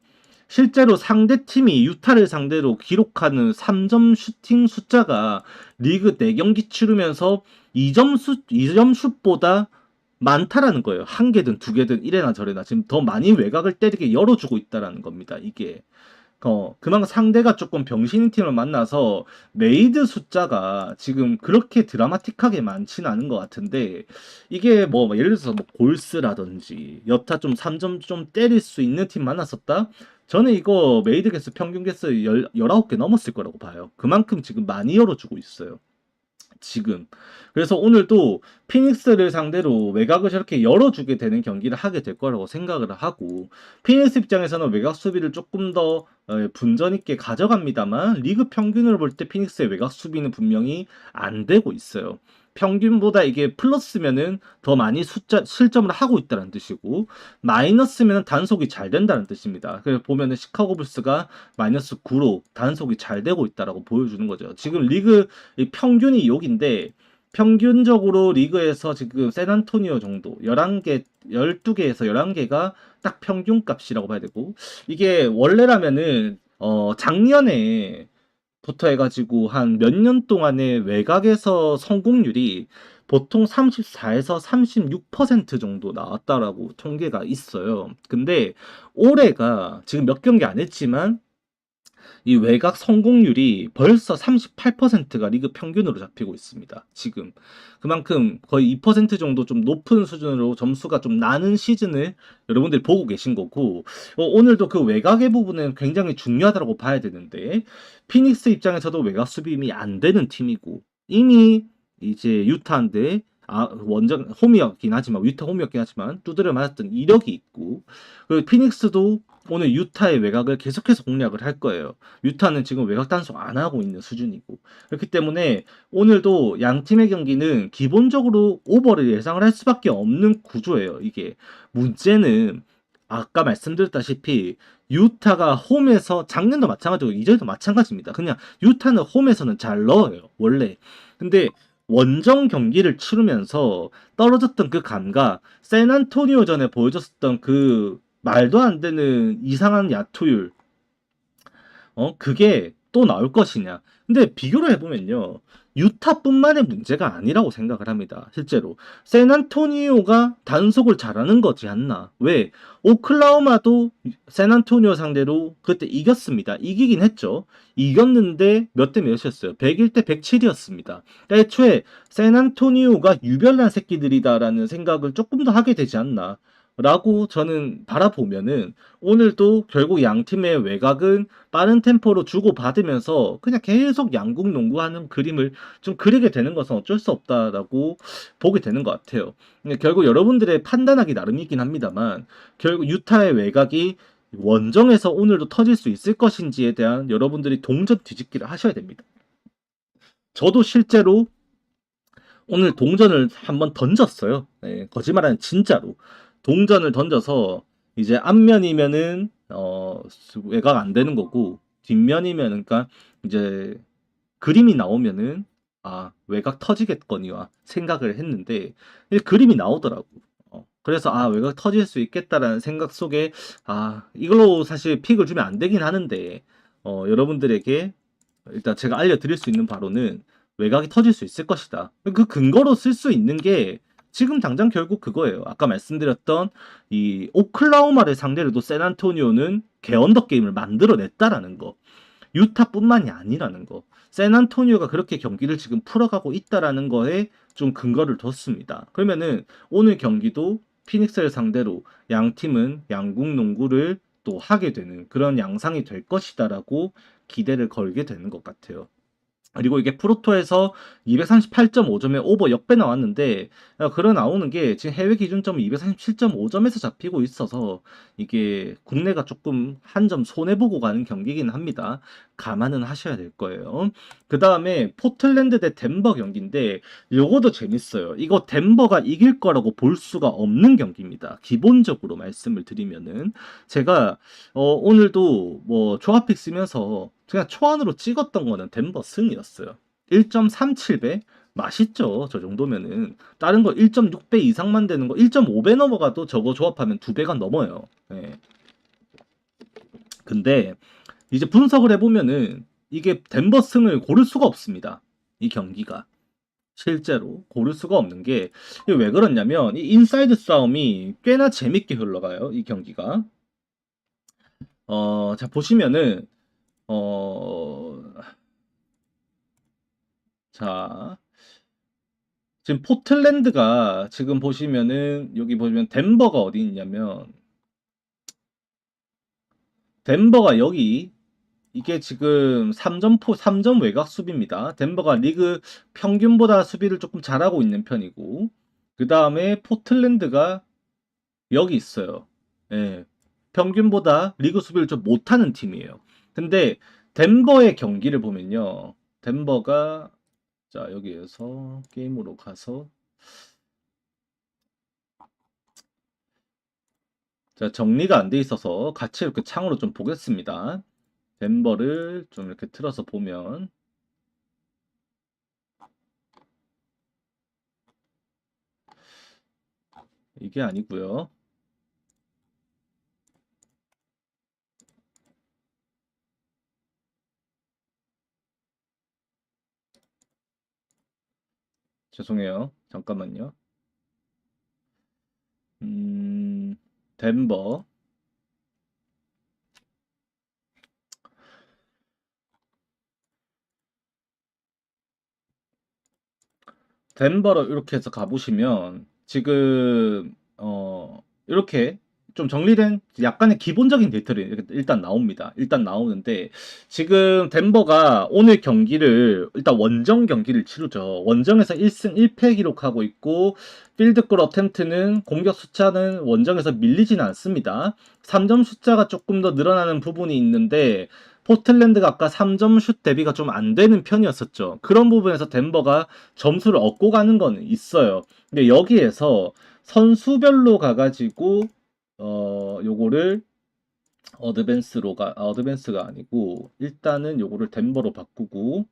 실제로 상대 팀이 유타를 상대로 기록하는 3점 슈팅 숫자가 리그 4경기 치르면서 2점 슛보다 많다라는 거예요. 한 개든 두 개든 이래나 저래나 지금 더 많이 외곽을 때리게 열어주고 있다라는 겁니다. 이게 그만큼 상대가 조금 병신인 팀을 만나서 메이드 숫자가 지금 그렇게 드라마틱하게 많지는 않은 것 같은데 이게 뭐 예를 들어서 뭐 골스라든지 여타 좀 3점 좀 때릴 수 있는 팀 만났었다? 저는 이거 메이드 개수 평균 개수 19개 넘었을 거라고 봐요. 그만큼 지금 많이 열어주고 있어요. 지금. 그래서 오늘도 피닉스를 상대로 외곽을 저렇게 열어주게 되는 경기를 하게 될 거라고 생각을 하고 피닉스 입장에서는 외곽 수비를 조금 더 분전 있게 가져갑니다만 리그 평균으로 볼 때 피닉스의 외곽 수비는 분명히 안 되고 있어요. 평균보다 이게 플러스면은 더 많이 실점을 하고 있다는 뜻이고 마이너스면 단속이 잘 된다는 뜻입니다. 그래서 보면은 시카고 불스가 마이너스 9로 단속이 잘 되고 있다라고 보여주는 거죠. 지금 리그 평균이 여기인데 평균적으로 리그에서 지금 샌안토니오 정도 11개 12개에서 11개가 딱 평균 값이라고 봐야 되고 이게 원래라면은 작년에 부터 해가지고 한 몇 년 동안의 외곽에서 성공률이 보통 34에서 36% 정도 나왔다라고 통계가 있어요. 근데 올해가 지금 몇 경기 안 했지만 이 외곽 성공률이 벌써 38%가 리그 평균으로 잡히고 있습니다. 지금 그만큼 거의 2% 정도 좀 높은 수준으로 점수가 좀 나는 시즌을 여러분들이 보고 계신 거고 오늘도 그 외곽의 부분은 굉장히 중요하다고 봐야 되는데 피닉스 입장에서도 외곽 수비임이 안 되는 팀이고 이미 이제 유타인데 원정 홈이었긴 하지만 유타 홈이었긴 하지만 두드려 맞았던 이력이 있고 그리고 피닉스도 오늘 유타의 외곽을 계속해서 공략을 할 거예요. 유타는 지금 외곽 단속 안 하고 있는 수준이고 그렇기 때문에 오늘도 양 팀의 경기는 기본적으로 오버를 예상을 할 수밖에 없는 구조예요. 이게 문제는 아까 말씀드렸다시피 유타가 홈에서 작년도 마찬가지고 이전에도 마찬가지입니다. 그냥 유타는 홈에서는 잘 넣어요. 원래. 근데 원정 경기를 치르면서 떨어졌던 그 감각, 샌안토니오전에 보여줬었던 그 말도 안 되는 이상한 야투율, 그게 또 나올 것이냐. 근데 비교를 해보면요. 유타뿐만의 문제가 아니라고 생각을 합니다. 실제로. 샌안토니오가 단속을 잘하는 거지 않나. 왜? 오클라호마도 샌안토니오 상대로 그때 이겼습니다. 이기긴 했죠. 이겼는데 몇 대 몇이었어요? 101대 107이었습니다. 애초에 샌안토니오가 유별난 새끼들이다라는 생각을 조금 더 하게 되지 않나. 라고 저는 바라보면은 오늘도 결국 양 팀의 외곽은 빠른 템포로 주고받으면서 그냥 계속 양국 농구하는 그림을 좀 그리게 되는 것은 어쩔 수 없다라고 보게 되는 것 같아요. 결국 여러분들의 판단하기 나름이긴 합니다만 결국 유타의 외곽이 원정에서 오늘도 터질 수 있을 것인지에 대한 여러분들이 동전 뒤집기를 하셔야 됩니다. 저도 실제로 오늘 동전을 한번 던졌어요. 네, 거짓말하는 진짜로. 동전을 던져서 이제 앞면이면은 외곽 안 되는 거고 뒷면이면 그러니까 이제 그림이 나오면은 외곽 터지겠거니와 생각을 했는데 그림이 나오더라고. 그래서 외곽 터질 수 있겠다라는 생각 속에 이걸로 사실 픽을 주면 안 되긴 하는데 여러분들에게 일단 제가 알려드릴 수 있는 바로는 외곽이 터질 수 있을 것이다. 그 근거로 쓸 수 있는 게 지금 당장 결국 그거예요. 아까 말씀드렸던 이 오클라호마를 상대로도 샌안토니오는 개언더 게임을 만들어냈다라는 거. 유타뿐만이 아니라는 거. 샌안토니오가 그렇게 경기를 지금 풀어가고 있다라는 거에 좀 근거를 뒀습니다. 그러면은 오늘 경기도 피닉스를 상대로 양 팀은 양국 농구를 또 하게 되는 그런 양상이 될 것이다라고 기대를 걸게 되는 것 같아요. 그리고 이게 프로토에서 238.5점에 오버 역배 나왔는데 그런 나오는 게 지금 해외 기준점은 237.5점에서 잡히고 있어서 이게 국내가 조금 한 점 손해보고 가는 경기긴 합니다. 감안은 하셔야 될 거예요. 그 다음에 포틀랜드 대 덴버 경기인데 요거도 재밌어요. 이거 덴버가 이길 거라고 볼 수가 없는 경기입니다. 기본적으로 말씀을 드리면은 제가 오늘도 뭐 조합픽 쓰면서 그냥 초안으로 찍었던 거는 덴버 승이었어요. 1.37배? 맛있죠. 저 정도면은. 다른 거 1.6배 이상만 되는 거 1.5배 넘어가도 저거 조합하면 2배가 넘어요. 예. 근데 이제 분석을 해보면은 이게 덴버 승을 고를 수가 없습니다. 이 경기가. 실제로 고를 수가 없는 게 이게 왜 그렇냐면 이 인사이드 싸움이 꽤나 재밌게 흘러가요. 이 경기가. 자 보시면은 어, 자, 지금 포틀랜드가 지금 보시면은 여기 보시면 덴버가 어디 있냐면 덴버가 여기 이게 지금 3점 외곽 수비입니다. 덴버가 리그 평균보다 수비를 조금 잘하고 있는 편이고 그 다음에 포틀랜드가 여기 있어요. 예. 평균보다 리그 수비를 좀 못하는 팀이에요. 근데 덴버의 경기를 보면요. 덴버가 자 여기에서 게임으로 가서 자 정리가 안 돼 있어서 같이 이렇게 창으로 좀 보겠습니다. 덴버를 좀 이렇게 틀어서 보면 이게 아니고요. 죄송해요. 잠깐만요. 덴버. 덴버로 이렇게 해서 가보시면 지금 이렇게 좀 정리된 약간의 기본적인 데이터를 일단 나옵니다. 일단 나오는데 지금 덴버가 오늘 경기를 일단 원정 경기를 치르죠. 원정에서 1승 1패 기록하고 있고 필드골 어템트는 공격 숫자는 원정에서 밀리지는 않습니다. 3점 숫자가 조금 더 늘어나는 부분이 있는데 포틀랜드가 아까 3점 슛 대비가 좀 안 되는 편이었었죠. 그런 부분에서 덴버가 점수를 얻고 가는 거는 있어요. 근데 여기에서 선수별로 가가지고 요거를 어드밴스가 아니고 일단은 요거를 덴버로 바꾸고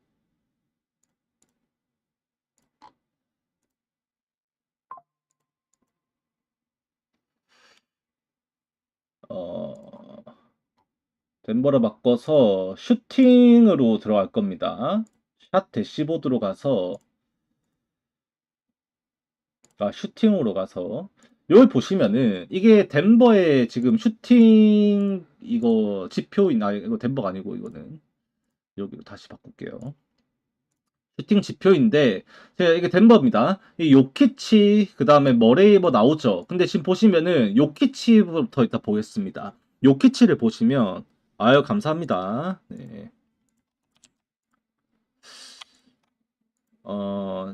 어 덴버로 바꿔서 슈팅으로 들어갈 겁니다. 샷 대시보드로 가서 슈팅으로 가서 여기 보시면은 이게 덴버의 지금 슈팅 이거 지표인 이거 덴버가 아니고 이거는 여기로 다시 바꿀게요. 슈팅 지표인데 제가 이게 덴버입니다. 이 요키치 그다음에 머레이 뭐 나오죠. 근데 지금 보시면은 요키치부터 일단 보겠습니다. 요키치를 보시면 아유 감사합니다. 네.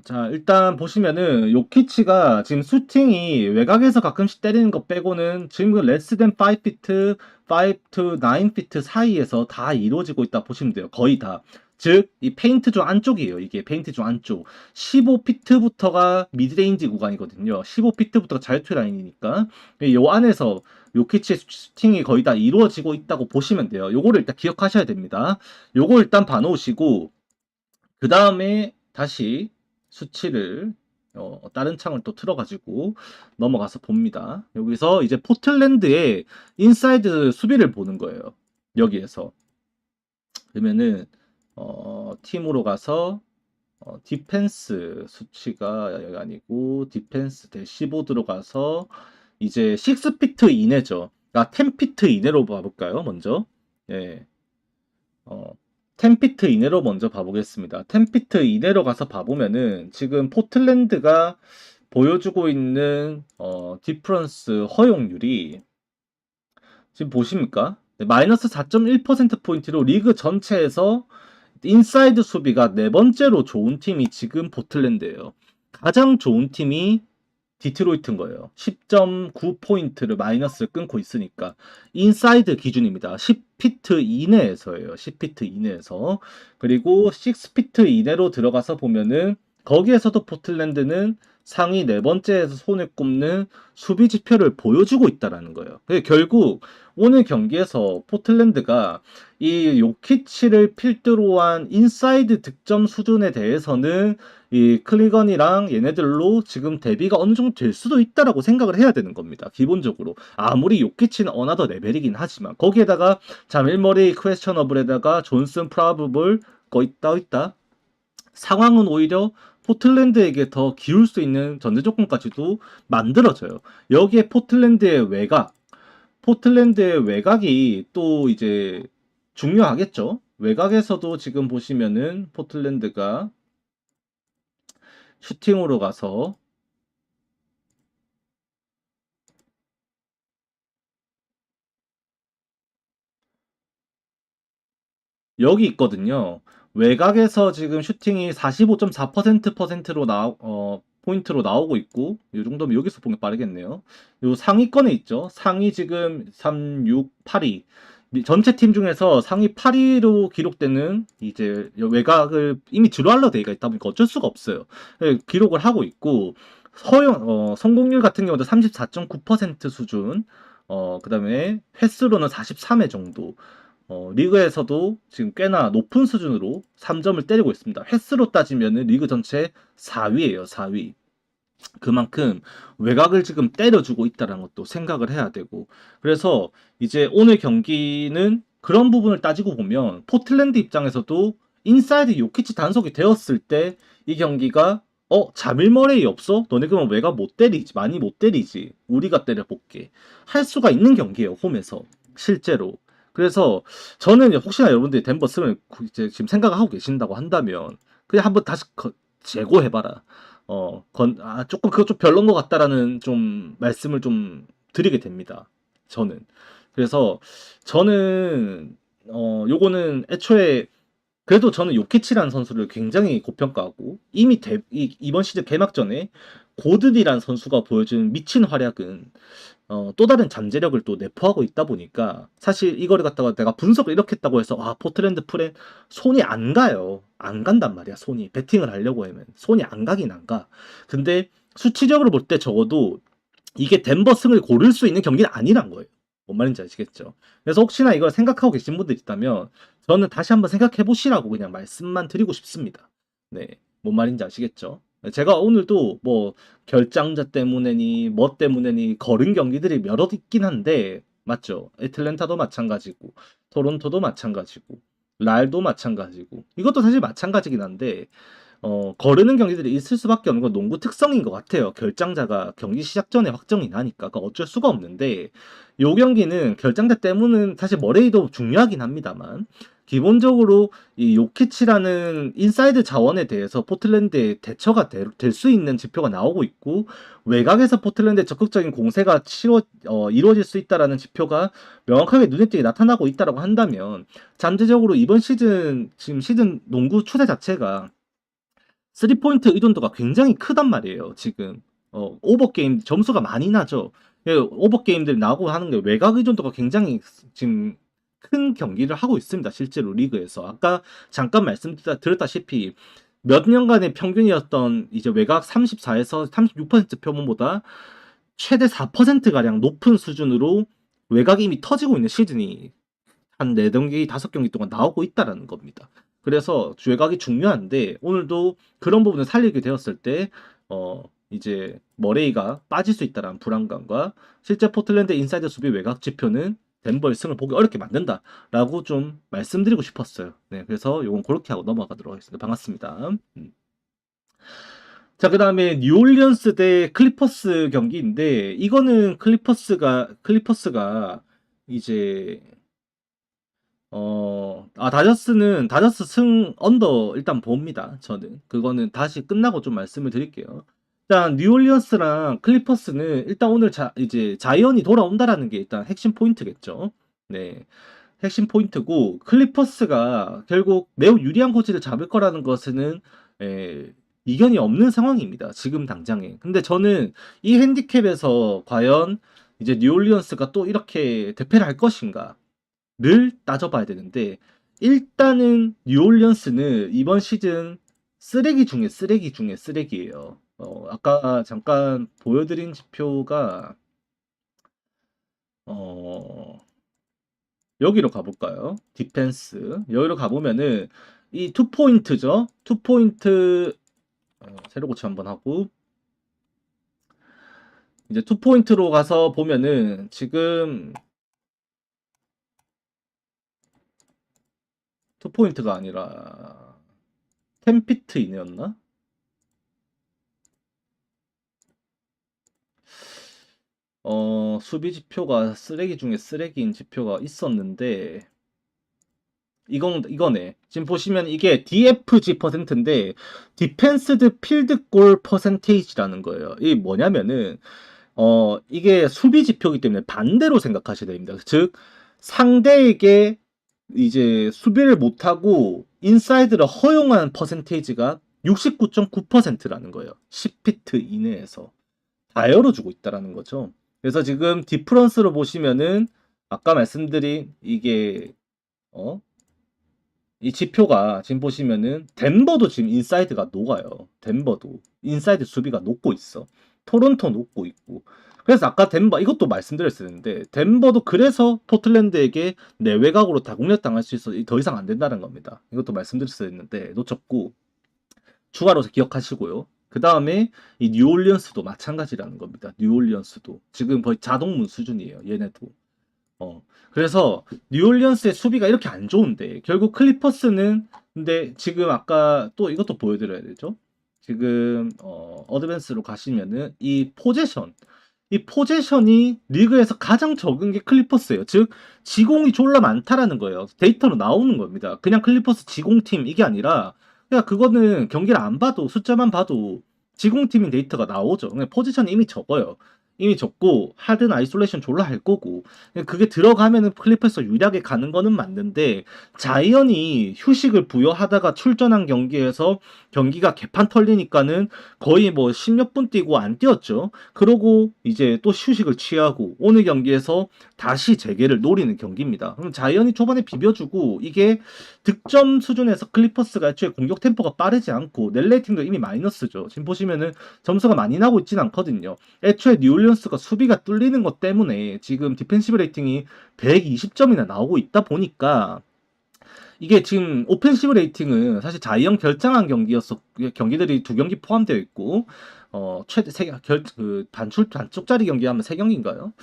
자, 일단 보시면은 요키치가 지금 슈팅이 외곽에서 가끔씩 때리는 것 빼고는 지금 그 레스 댄 5피트, 5 to 9피트 사이에서 다 이루어지고 있다 보시면 돼요. 거의 다. 즉, 이 페인트 좀 안쪽이에요. 이게 페인트 좀 안쪽. 15피트부터가 미드레인지 구간이거든요. 15피트부터가 자유투 라인이니까. 요 안에서 요키치의 슈팅이 거의 다 이루어지고 있다고 보시면 돼요. 요거를 일단 기억하셔야 됩니다. 요거 일단 봐놓으시고, 그 다음에 다시 수치를 다른 창을 또 틀어가지고 넘어가서 봅니다. 여기서 이제 포틀랜드의 인사이드 수비를 보는 거예요. 여기에서 그러면은 팀으로 가서 디펜스 수치가 여기 아니고 디펜스 대시보드로 가서 이제 6피트 이내죠. 그러니까 10피트 이내로 봐볼까요? 먼저 예. 어, 10피트 이내로 먼저 봐보겠습니다. 10피트 이내로 가서 봐보면은 지금 포틀랜드가 보여주고 있는 디퍼런스 허용률이 지금 보십니까? 네, 마이너스 4.1%포인트로 리그 전체에서 인사이드 수비가 네 번째로 좋은 팀이 지금 포틀랜드예요. 가장 좋은 팀이 디트로이트인 거예요. 10.9포인트를 마이너스를 끊고 있으니까 인사이드 기준입니다. 10피트 이내에서예요. 10피트 이내에서. 그리고 6피트 이내로 들어가서 보면은 거기에서도 포틀랜드는 상위 네 번째에서 손에 꼽는 수비 지표를 보여주고 있다라는 거예요. 결국 오늘 경기에서 포틀랜드가 이 요키치를 필두로 한 인사이드 득점 수준에 대해서는 이 클리건이랑 얘네들로 지금 대비가 어느 정도 될 수도 있다라고 생각을 해야 되는 겁니다. 기본적으로. 아무리 요키치는 어나더 레벨이긴 하지만 거기에다가 자밀 머레이 퀘스천어블에다가 존슨 프라브블 거의 있다. 상황은 오히려 포틀랜드에게 더 기울 수 있는 전제 조건까지도 만들어져요. 여기에 포틀랜드의 외곽이 또 이제 중요하겠죠. 외곽에서도 지금 보시면은 포틀랜드가 슈팅으로 가서 여기 있거든요. 외곽에서 지금 슈팅이 45.4%로 포인트로 나오고 있고, 이 정도면 여기서 보면 빠르겠네요. 요 상위권에 있죠. 상위 지금 3, 6, 8위. 전체 팀 중에서 상위 8위로 기록되는 이제 외곽을 이미 드루알러 데이가 있다 보니까 어쩔 수가 없어요. 기록을 하고 있고, 성공률 같은 경우도 34.9% 수준, 그 다음에 횟수로는 43회 정도. 리그에서도 지금 꽤나 높은 수준으로 3점을 때리고 있습니다. 횟수로 따지면 리그 전체 4위예요, 4위. 그만큼 외곽을 지금 때려주고 있다는 것도 생각을 해야 되고. 그래서 이제 오늘 경기는 그런 부분을 따지고 보면 포틀랜드 입장에서도 인사이드 요키치 단속이 되었을 때 이 경기가 자밀 머레이 없어? 너네 그러면 외곽 못 때리지. 많이 못 때리지. 우리가 때려볼게. 할 수가 있는 경기예요, 홈에서. 실제로. 그래서 저는 혹시나 여러분들이 덴버 쓰면 이제 지금 생각을 하고 계신다고 한다면 그냥 한번 다시 재고해봐라. 조금 그거 좀 별론 것 같다라는 좀 말씀을 좀 드리게 됩니다. 저는. 그래서 저는 요거는 애초에 그래도 저는 요키치라는 선수를 굉장히 고평가하고 이미 이번 시즌 개막전에 고든이라는 선수가 보여준 미친 활약은 또 다른 잠재력을 또 내포하고 있다 보니까 사실 이거를 갖다가 내가 분석을 이렇게 했다고 해서 포틀랜드 프렌 손이 안 가요. 안 간단 말이야. 손이 배팅을 하려고 하면 손이 안 가긴 안 가. 근데 수치적으로 볼 때 적어도 이게 덴버 승을 고를 수 있는 경기는 아니란 거예요. 뭔 말인지 아시겠죠? 그래서 혹시나 이걸 생각하고 계신 분들 있다면 저는 다시 한번 생각해 보시라고 그냥 말씀만 드리고 싶습니다. 네, 뭔 말인지 아시겠죠? 제가 오늘도 뭐 결장자 때문에니 뭐 때문에니 거른 경기들이 몇몇 있긴 한데 맞죠? 애틀랜타도 마찬가지고 토론토도 마찬가지고 랄도 마찬가지고 이것도 사실 마찬가지긴 한데 거르는 경기들이 있을 수밖에 없는 건 농구 특성인 것 같아요. 결장자가 경기 시작 전에 확정이 나니까 그건 어쩔 수가 없는데 요 경기는 결장자 때문은 사실 머레이도 중요하긴 합니다만 기본적으로 이 요키치라는 인사이드 자원에 대해서 포틀랜드의 대처가 될 수 있는 지표가 나오고 있고 외곽에서 포틀랜드의 적극적인 공세가 이루어질 수 있다라는 지표가 명확하게 눈에 띄게 나타나고 있다라고 한다면 잠재적으로 이번 시즌 지금 시즌 농구 추세 자체가 3포인트 의존도가 굉장히 크단 말이에요, 지금. 오버게임 점수가 많이 나죠. 오버게임들 나오고 하는 게 외곽 의존도가 굉장히 지금 큰 경기를 하고 있습니다, 실제로 리그에서. 아까 잠깐 말씀드렸다시피 몇 년간의 평균이었던 이제 외곽 34에서 36% 표본보다 최대 4%가량 높은 수준으로 외곽이 이미 터지고 있는 시즌이 한 4경기, 5경기 동안 나오고 있다라는 겁니다. 그래서 외곽이 중요한데 오늘도 그런 부분을 살리게 되었을 때 이제 머레이가 빠질 수 있다라는 불안감과 실제 포틀랜드 인사이드 수비 외곽 지표는 덴버의 승을 보기 어렵게 만든다라고 좀 말씀드리고 싶었어요. 네, 그래서 요건 그렇게 하고 넘어가도록 하겠습니다. 반갑습니다. 자, 그 다음에 뉴올리언스 대 클리퍼스 경기인데 이거는 클리퍼스가 이제 다저스 승 언더 일단 봅니다. 저는 그거는 다시 끝나고 좀 말씀을 드릴게요. 일단 뉴올리언스랑 클리퍼스는 일단 오늘 이제 자이언이 돌아온다라는 게 일단 핵심 포인트겠죠. 네. 핵심 포인트고 클리퍼스가 결국 매우 유리한 고지를 잡을 거라는 것은 이견이 없는 상황입니다. 지금 당장에. 근데 저는 이 핸디캡에서 과연 이제 뉴올리언스가 또 이렇게 대패를 할 것인가를 따져봐야 되는데 일단은 뉴올리언스는 이번 시즌 쓰레기 중에 쓰레기 중에 쓰레기예요. 아까 잠깐 보여드린 지표가 어, 여기로 가볼까요? 디펜스. 여기로 가보면은 이 투포인트죠. 투포인트 세로 고치 한번 하고 이제 투포인트로 가서 보면은 지금 투포인트가 아니라 10피트 이내였나? 수비 지표가 쓰레기 중에 쓰레기인 지표가 있었는데 이거네. 지금 보시면 이게 DFG 퍼센트인데 디펜스드 필드 골 퍼센테이지라는 거예요. 이게 뭐냐면은 이게 수비 지표이기 때문에 반대로 생각하셔야 됩니다. 즉 상대에게 이제 수비를 못하고 인사이드를 허용한 퍼센테이지가 69.9%라는 거예요. 10피트 이내에서 다 열어주고 있다라는 거죠. 그래서 지금 디프런스로 보시면은 아까 말씀드린 이게 어? 이 지표가 지금 보시면은 덴버도 지금 인사이드가 녹아요. 덴버도 인사이드 수비가 녹고 있어. 토론토 녹고 있고. 그래서 아까 덴버 이것도 말씀드렸었는데 덴버도 그래서 포틀랜드에게 내외곽으로 다공략 당할 수 있어 더 이상 안 된다는 겁니다. 이것도 말씀드렸었는데 놓쳤고 추가로 기억하시고요. 그 다음에 이 뉴올리언스도 마찬가지라는 겁니다. 뉴올리언스도 지금 거의 자동문 수준이에요. 얘네도. 그래서 뉴올리언스의 수비가 이렇게 안 좋은데 결국 클리퍼스는 근데 지금 아까 또 이것도 보여드려야 되죠. 지금 어드밴스로 가시면은 이 포제션이 리그에서 가장 적은 게 클리퍼스예요. 즉 지공이 졸라 많다라는 거예요. 데이터로 나오는 겁니다. 그냥 클리퍼스 지공팀 이게 아니라 그냥 그거는 경기를 안 봐도 숫자만 봐도 지공팀인 데이터가 나오죠. 그냥 포지션이 이미 적어요. 이미 적고 하든 아이솔레이션 졸라 할 거고 그게 들어가면은 클리퍼스 유리하게 가는 거는 맞는데 자이언이 휴식을 부여하다가 출전한 경기에서 경기가 개판 털리니까는 거의 뭐 10몇 분 뛰고 안 뛰었죠. 그러고 이제 또 휴식을 취하고 오늘 경기에서 다시 재개를 노리는 경기입니다. 그럼 자이언이 초반에 비벼주고 이게 득점 수준에서 클리퍼스가 애초에 공격 템포가 빠르지 않고 net 레이팅도 이미 마이너스죠. 지금 보시면은 점수가 많이 나고 있진 않거든요. 애초에 뉴올리언스가 수비가 뚫리는 것 때문에 지금 디펜시브 레이팅이 120점이나 나오고 있다 보니까 이게 지금 오펜시브 레이팅은 사실 자이언 결장한 경기들이 두 경기 포함되어 있고 최대 단쪽짜리 경기하면 세 경기인가요?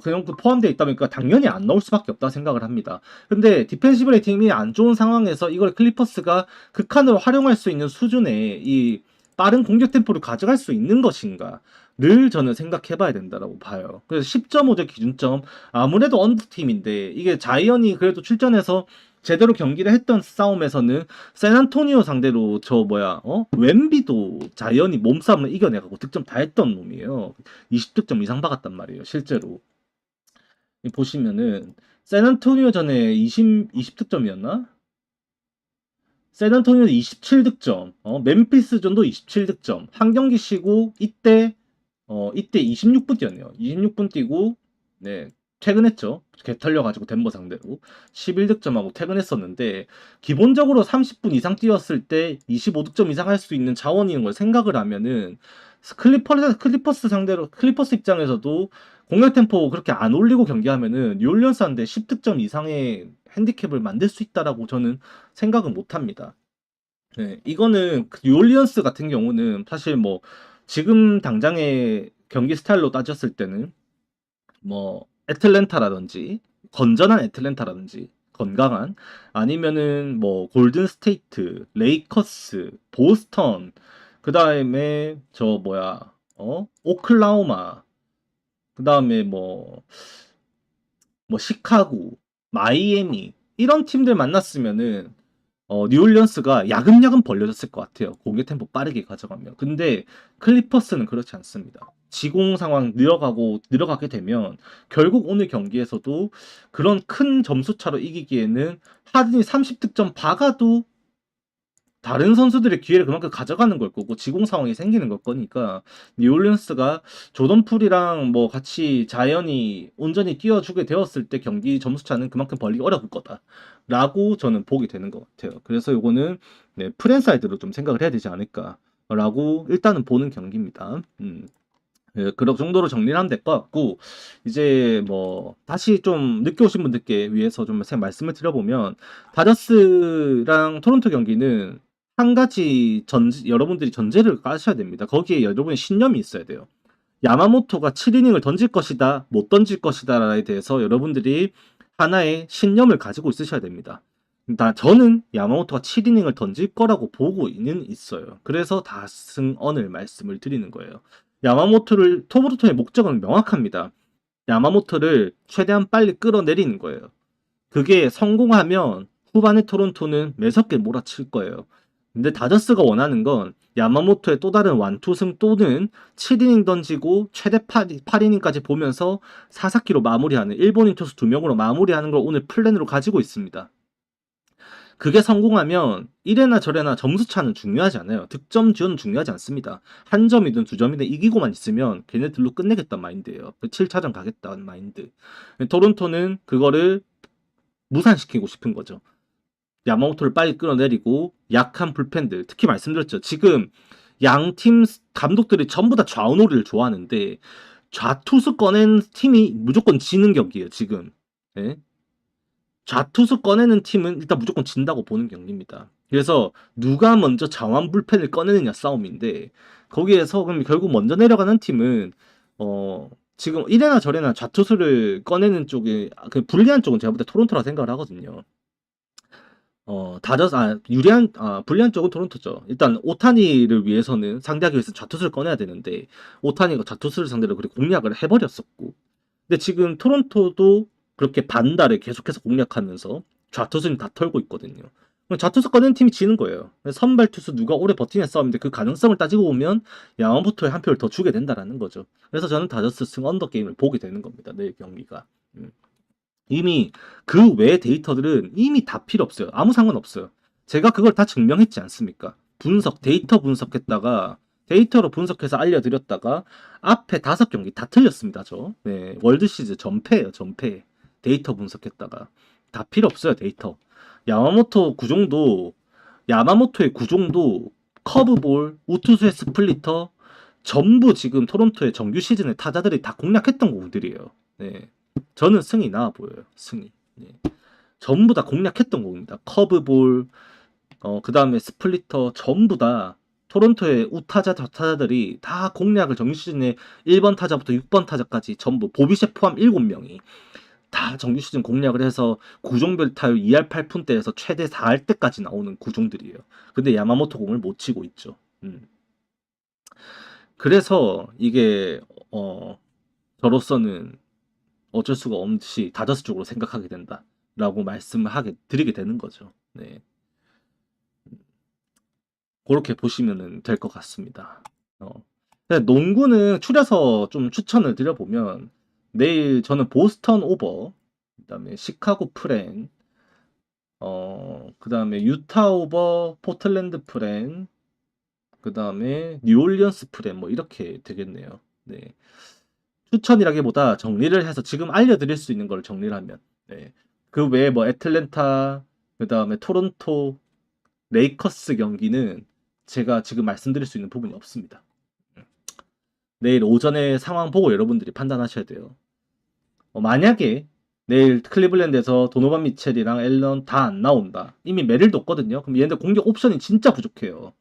그 정도 포함되어 있다 보니까 당연히 안 나올 수밖에 없다 생각을 합니다. 근데 디펜시브 레이팅이 안 좋은 상황에서 이걸 클리퍼스가 극한으로 활용할 수 있는 수준의 이 빠른 공격 템포를 가져갈 수 있는 것인가? 를 저는 생각해봐야 된다라고 봐요. 그래서 10.5점 기준점 아무래도 언더팀인데 이게 자이언이 그래도 출전해서 제대로 경기를 했던 싸움에서는 샌안토니오 상대로 웸비도 자이언이 몸싸움을 이겨내가고 득점 다 했던 놈이에요. 20득점 이상 박았단 말이에요. 실제로 보시면은 샌안토니오 전에 20득점이었나? 샌안토니오는 27득점, 멤피스전도 27득점, 한 경기 쉬고 이때 26분 뛰었네요. 26분 뛰고 네 퇴근했죠. 개 털려가지고 덴버 상대로 11득점하고 퇴근했었는데 기본적으로 30분 이상 뛰었을 때 25득점 이상 할 수 있는 자원인 걸 생각을 하면은 클리퍼스 상대로 클리퍼스 입장에서도 공격 템포 그렇게 안 올리고 경기하면은 뉴올리언스한테 10득점 이상의 핸디캡을 만들 수 있다라고 저는 생각은 못합니다. 네, 이거는 뉴올리언스 같은 경우는 사실 뭐 지금 당장의 경기 스타일로 따졌을 때는 뭐 애틀랜타라든지 건전한 애틀랜타라든지 건강한 아니면은 뭐 골든 스테이트, 레이커스, 보스턴 그다음에 오클라호마 그다음에 뭐 시카고, 마이애미 이런 팀들 만났으면은 뉴올리언스가 야금야금 벌려졌을 것 같아요. 공격 템포 빠르게 가져가면. 근데 클리퍼스는 그렇지 않습니다. 지공 상황 늘어가게 되면 결국 오늘 경기에서도 그런 큰 점수 차로 이기기에는 하든이 30득점 박아도 다른 선수들의 기회를 그만큼 가져가는 걸 거고 지공 상황이 생기는 걸 거니까 뉴올리언스가 조던 풀이랑 뭐 같이 자연이 온전히 뛰어주게 되었을 때 경기 점수 차는 그만큼 벌리기 어려울 거다라고 저는 보게 되는 것 같아요. 그래서 요거는 네, 프랜사이드로 좀 생각을 해야 되지 않을까라고 일단은 보는 경기입니다. 예, 그런 정도로 정리를 하면 될 것 같고 이제 뭐 다시 좀 늦게 오신 분들께 위해서 좀 말씀을 드려보면 다저스랑 토론토 경기는 한 가지 여러분들이 전제를 까셔야 됩니다. 거기에 여러분의 신념이 있어야 돼요. 야마모토가 7이닝을 던질 것이다, 못 던질 것이다에 대해서 여러분들이 하나의 신념을 가지고 있으셔야 됩니다. 저는 야마모토가 7이닝을 던질 거라고 보고는 있어요. 그래서 다승언을 말씀을 드리는 거예요. 토브루토의 목적은 명확합니다. 야마모토를 최대한 빨리 끌어내리는 거예요. 그게 성공하면 후반에 토론토는 매섭게 몰아칠 거예요. 근데 다저스가 원하는 건 야마모토의 또 다른 완투승 또는 7이닝 던지고 최대 8이닝까지 보면서 사사키로 마무리하는 일본인 투수 2명으로 마무리하는 걸 오늘 플랜으로 가지고 있습니다. 그게 성공하면 이래나 저래나 점수차는 중요하지 않아요. 득점 지원은 중요하지 않습니다. 한 점이든 두 점이든 이기고만 있으면 걔네들로 끝내겠다는 마인드예요. 7차전 가겠다는 마인드. 토론토는 그거를 무산시키고 싶은 거죠. 야마모토를 빨리 끌어내리고 약한 불펜들, 특히 말씀드렸죠. 지금 양팀 감독들이 전부 다 좌우놀이를 좋아하는데 좌투수 꺼낸 팀이 무조건 지는 경기예요. 지금. 네? 좌투수 꺼내는 팀은 일단 무조건 진다고 보는 경기입니다. 그래서 누가 먼저 자완 불펜을 꺼내느냐 싸움인데 거기에서 그럼 결국 먼저 내려가는 팀은 지금 이래나 저래나 좌투수를 꺼내는 쪽에 그 불리한 쪽은 제가 볼 때 토론토라 생각을 하거든요. 불리한 쪽은 토론토죠. 일단 오타니를 위해서는 상대하기 위해서 좌투수를 꺼내야 되는데 오타니가 좌투수를 상대로 그렇게 공략을 해버렸었고 근데 지금 토론토도 그렇게 반달을 계속해서 공략하면서 좌투수는 다 털고 있거든요. 좌투수 꺼낸 팀이 지는 거예요. 선발 투수 누가 오래 버티냐 싸움인데 그 가능성을 따지고 보면 야마모토에 한 표를 더 주게 된다라는 거죠. 그래서 저는 다저스 승 언더 게임을 보게 되는 겁니다. 내일 경기가. 이미 그 외의 데이터들은 이미 다 필요 없어요. 아무 상관없어요. 제가 그걸 다 증명했지 않습니까? 데이터 분석했다가 데이터로 분석해서 알려드렸다가 앞에 5경기 다 틀렸습니다. 네, 월드시리즈 전패예요. 전패. 데이터 분석했다가 다 필요 없어요. 데이터. 야마모토의 구종도 커브볼, 우투수의 스플리터 전부 지금 토론토의 정규 시즌의 타자들이 다 공략했던 공들이에요. 네. 저는 승이 나아 보여요. 승이. 네. 전부 다 공략했던 공입니다. 커브볼, 그 다음에 스플리터 전부 다 토론토의 우타자 타자들이 다 공략을 정규 시즌에 1번 타자부터 6번 타자까지 전부 보비셰 포함 7명이 다 정규 시즌 공략을 해서 구종별 타율 2할 8푼대에서 최대 4할 때까지 나오는 구종들이에요. 근데 야마모토 공을 못 치고 있죠. 그래서 이게 저로서는 어쩔 수가 없이 다저스 쪽으로 생각하게 된다라고 말씀을 드리게 되는 거죠. 네. 그렇게 보시면 될 것 같습니다. 농구는 추려서 좀 추천을 드려보면 내일 저는 보스턴 오버, 그다음에 시카고 프렌, 그다음에 유타 오버, 포틀랜드 프렌, 그다음에 뉴올리언스 프렌 뭐 이렇게 되겠네요. 네. 추천이라기보다 정리를 해서 지금 알려드릴 수 있는 걸 정리를 하면 네. 그 외에 뭐 애틀랜타 그다음에 토론토 레이커스 경기는 제가 지금 말씀드릴 수 있는 부분이 없습니다. 내일 오전에 상황 보고 여러분들이 판단하셔야 돼요. 만약에 내일 클리블랜드에서 도노반 미첼이랑 앨런 다 안 나온다. 이미 메릴도 없거든요. 그럼 얘네들 공격 옵션이 진짜 부족해요.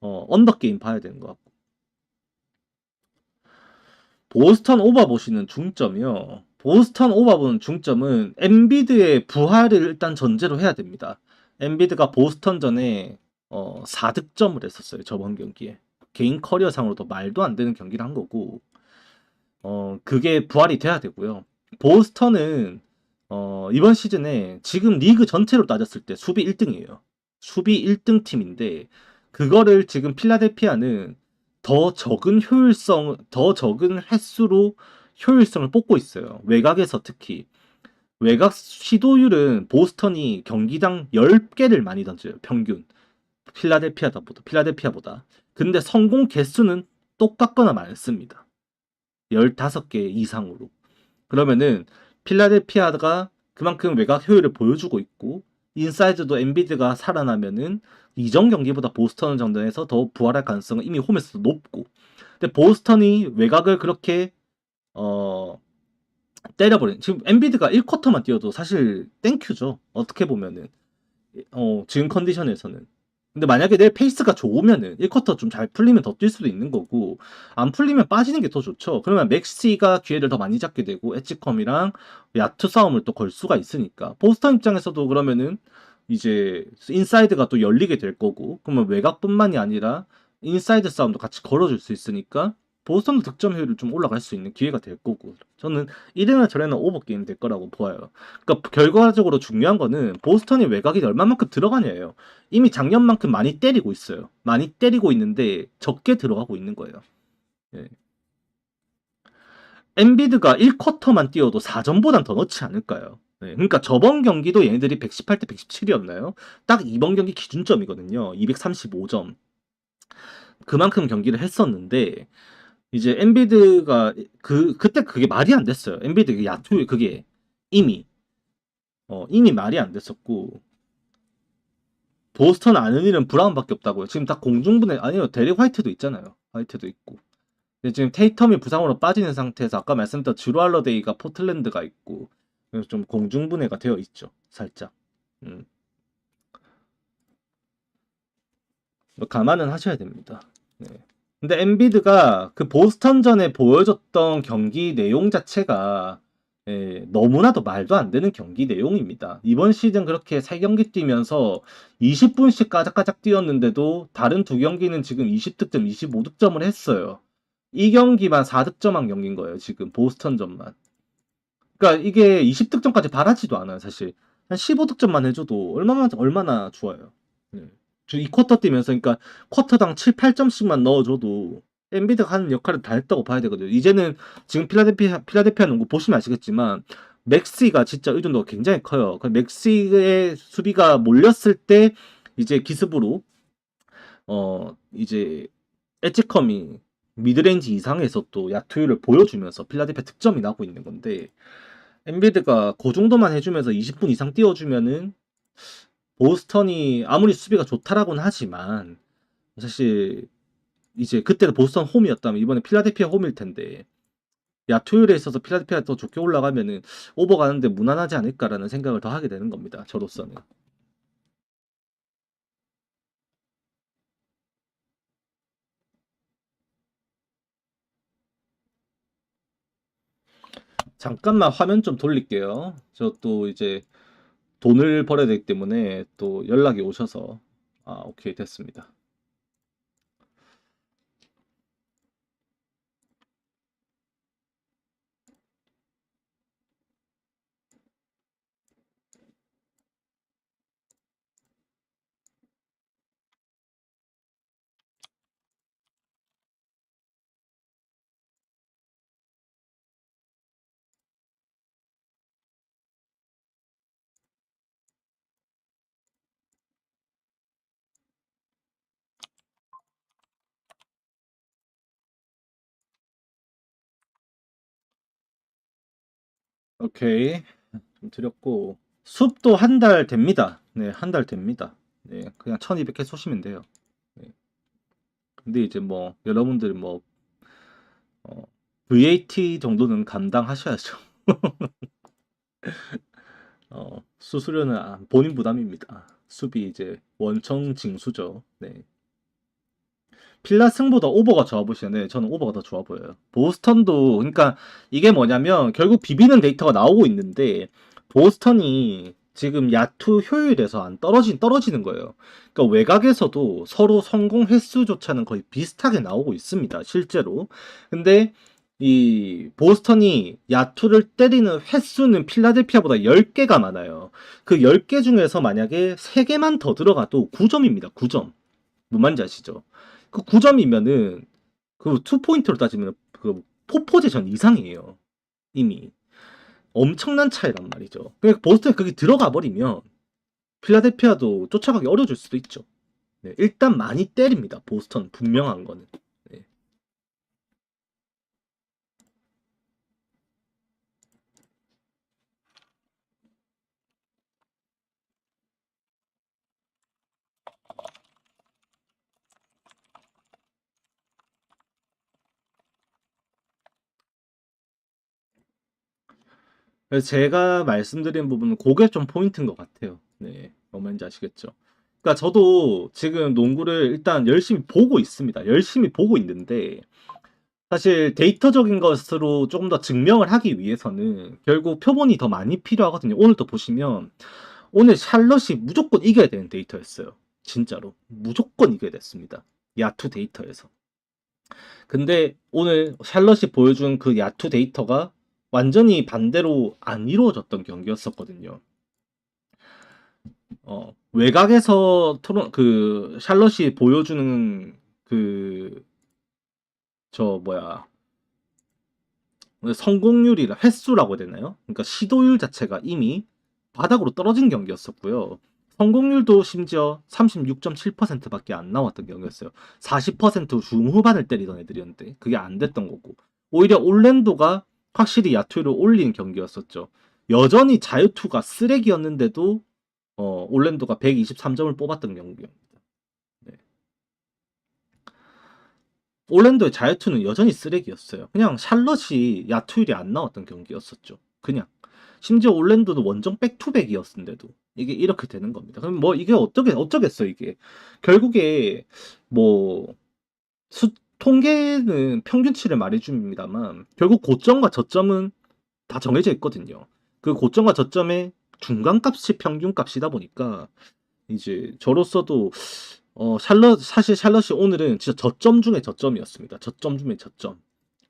언더게임 봐야 되는 것 같고. 보스턴 오버 보시는 중점이요. 보스턴 오버 보는 중점은 엔비드의 부활을 일단 전제로 해야 됩니다. 엔비드가 보스턴전에 4득점을 했었어요. 저번 경기에. 개인 커리어상으로도 말도 안 되는 경기를 한 거고 그게 부활이 돼야 되고요. 보스턴은 이번 시즌에 지금 리그 전체로 따졌을 때 수비 1등이에요. 수비 1등 팀인데 그거를 지금 필라델피아는 더 적은 횟수로 효율성을 뽑고 있어요. 외곽에서 특히. 외곽 시도율은 보스턴이 경기당 10개를 많이 던져요. 평균. 필라델피아보다. 근데 성공 개수는 똑같거나 많습니다. 15개 이상으로. 그러면은 필라델피아가 그만큼 외곽 효율을 보여주고 있고 인사이드도 엔비드가 살아나면은 이전 경기보다 보스턴 정도에서 더 부활할 가능성은 이미 홈에서도 높고 근데 보스턴이 외곽을 그렇게 어 때려버린 지금 엔비드가 1쿼터만 뛰어도 사실 땡큐죠. 어떻게 보면은 지금 컨디션에서는. 근데 만약에 내일 페이스가 좋으면은 1쿼터 좀 잘 풀리면 더 뛸 수도 있는 거고 안 풀리면 빠지는 게 더 좋죠. 그러면 맥시가 기회를 더 많이 잡게 되고 엣지컴이랑 야투 싸움을 또 걸 수가 있으니까 보스턴 입장에서도 그러면은 이제 인사이드가 또 열리게 될 거고 그러면 외곽뿐만이 아니라 인사이드 싸움도 같이 걸어줄 수 있으니까 보스턴도 득점 효율을 좀 올라갈 수 있는 기회가 될 거고 저는 이래나 저래나 오버게임 될 거라고 보아요. 그러니까 결과적으로 중요한 거는 보스턴이 외곽이 얼마만큼 들어가냐예요. 이미 작년만큼 많이 때리고 있어요. 많이 때리고 있는데 적게 들어가고 있는 거예요. 예. 엔비드가 1쿼터만 뛰어도 4점보단 더 넣지 않을까요? 네, 그러니까 저번 경기도 얘네들이 118대 117이었나요? 딱 이번 경기 기준점이거든요. 235점. 그만큼 경기를 했었는데 이제 엔비드가 그때 그게 말이 안 됐어요. 엔비드 야투 그게 이미 이미 말이 안 됐었고 보스턴 아는 일은 브라운밖에 없다고요. 지금 다 공중분해 아니요 데릭 화이트도 있잖아요. 화이트도 있고. 근데 지금 테이텀이 부상으로 빠지는 상태에서 아까 말씀드렸던 주루 할러데이가 포틀랜드가 있고 그래서 좀 공중분해가 되어 있죠. 살짝. 음. 뭐 감안은 하셔야 됩니다. 네. 근데 엔비드가 그 보스턴전에 보여줬던 경기 내용 자체가 너무나도 말도 안 되는 경기 내용입니다. 이번 시즌 그렇게 3경기 뛰면서 20분씩 까작까작 뛰었는데도 다른 두 경기는 지금 20득점, 25득점을 했어요. 이 경기만 4득점한 경기인 거예요. 지금 보스턴전만. 그러니까 이게 20득점까지 바라지도 않아요. 사실 한 15득점만 해줘도 얼마나 좋아요. 네. 이 쿼터 뛰면서 그러니까 쿼터당 7, 8점씩만 넣어줘도 엔비드가 하는 역할을 다 했다고 봐야 되거든요. 이제는 지금 필라델피아 농구 보시면 아시겠지만 맥시가 진짜 의존도가 굉장히 커요. 그 맥시의 수비가 몰렸을 때 이제 기습으로 이제 엣지컴이 미드레인지 이상에서 또 야투율을 보여주면서 필라델피아 득점이 나고 있는 건데 엔비드가 그 정도만 해주면서 20분 이상 띄워주면은 보스턴이 아무리 수비가 좋다라고는 하지만 사실 이제 그때는 보스턴 홈이었다면 이번에 필라델피아 홈일 텐데 야투율에 있어서 필라델피아가 더 좋게 올라가면은 오버가는데 무난하지 않을까라는 생각을 더 하게 되는 겁니다. 저로서는. 잠깐만 화면 좀 돌릴게요. 저 또 이제 돈을 벌어야 되기 때문에 또 연락이 오셔서 오케이 됐습니다. 오케이 좀 드렸고 숲도 한 달 됩니다. 네, 한 달 됩니다. 네, 그냥 1200개 쏘시면 돼요. 네. 근데 이제 뭐 여러분들 뭐 VAT 정도는 감당하셔야죠. 수수료는 본인 부담입니다. 수비 이제 원청 징수죠. 네. 필라 승보다 오버가 좋아 보시네. 저는 오버가 더 좋아 보여요. 보스턴도 그러니까 이게 뭐냐면 결국 비비는 데이터가 나오고 있는데 보스턴이 지금 야투 효율에서 안 떨어지는 거예요. 그러니까 외곽에서도 서로 성공 횟수조차는 거의 비슷하게 나오고 있습니다. 실제로. 근데 이 보스턴이 야투를 때리는 횟수는 필라델피아보다 10개가 많아요. 그 10개 중에서 만약에 3개만 더 들어가도 9점입니다. 9점. 뭔 말인지 아시죠? 그 9점이면은 그 투포인트로 따지면 그 포포지션 이상이에요. 이미. 엄청난 차이란 말이죠. 그러니까 보스턴이 그게 들어가 버리면 필라델피아도 쫓아가기 어려워질 수도 있죠. 네, 일단 많이 때립니다. 보스턴 분명한 거는. 네. 그래서 제가 말씀드린 부분은 그게 좀 포인트인 것 같아요. 네, 뭔 말인지 아시겠죠? 그러니까 저도 지금 농구를 일단 열심히 보고 있습니다. 열심히 보고 있는데 사실 데이터적인 것으로 조금 더 증명을 하기 위해서는 결국 표본이 더 많이 필요하거든요. 오늘도 보시면 오늘 샬럿이 무조건 이겨야 되는 데이터였어요. 진짜로 무조건 이겨야 됐습니다. 야투 데이터에서. 근데 오늘 샬럿이 보여준 그 야투 데이터가 완전히 반대로 안 이루어졌던 경기였었거든요. 외곽에서 그 샬럿이 보여주는 그 저 뭐야 성공률이라 횟수라고 해야 되나요? 그러니까 시도율 자체가 이미 바닥으로 떨어진 경기였었고요. 성공률도 심지어 36.7%밖에 안 나왔던 경기였어요. 40% 중후반을 때리던 애들이었는데 그게 안 됐던 거고 오히려 올랜도가 확실히 야투를 올린 경기였었죠. 여전히 자유투가 쓰레기였는데도 올랜도가 123점을 뽑았던 경기입니다. 네. 올랜도의 자유투는 여전히 쓰레기였어요. 그냥 샬럿이 야투율이 안 나왔던 경기였었죠. 그냥. 심지어 올랜도는 원정 백투백이었는데도 이게 이렇게 되는 겁니다. 그럼 뭐 이게 어쩌겠어 이게. 결국에 뭐 통계는 평균치를 말해줍니다만 결국 고점과 저점은 다 정해져 있거든요. 그 고점과 저점의 중간값이 평균값이다 보니까 이제 저로서도 사실 샬럿이 오늘은 진짜 저점 중에 저점이었습니다. 저점 중에 저점.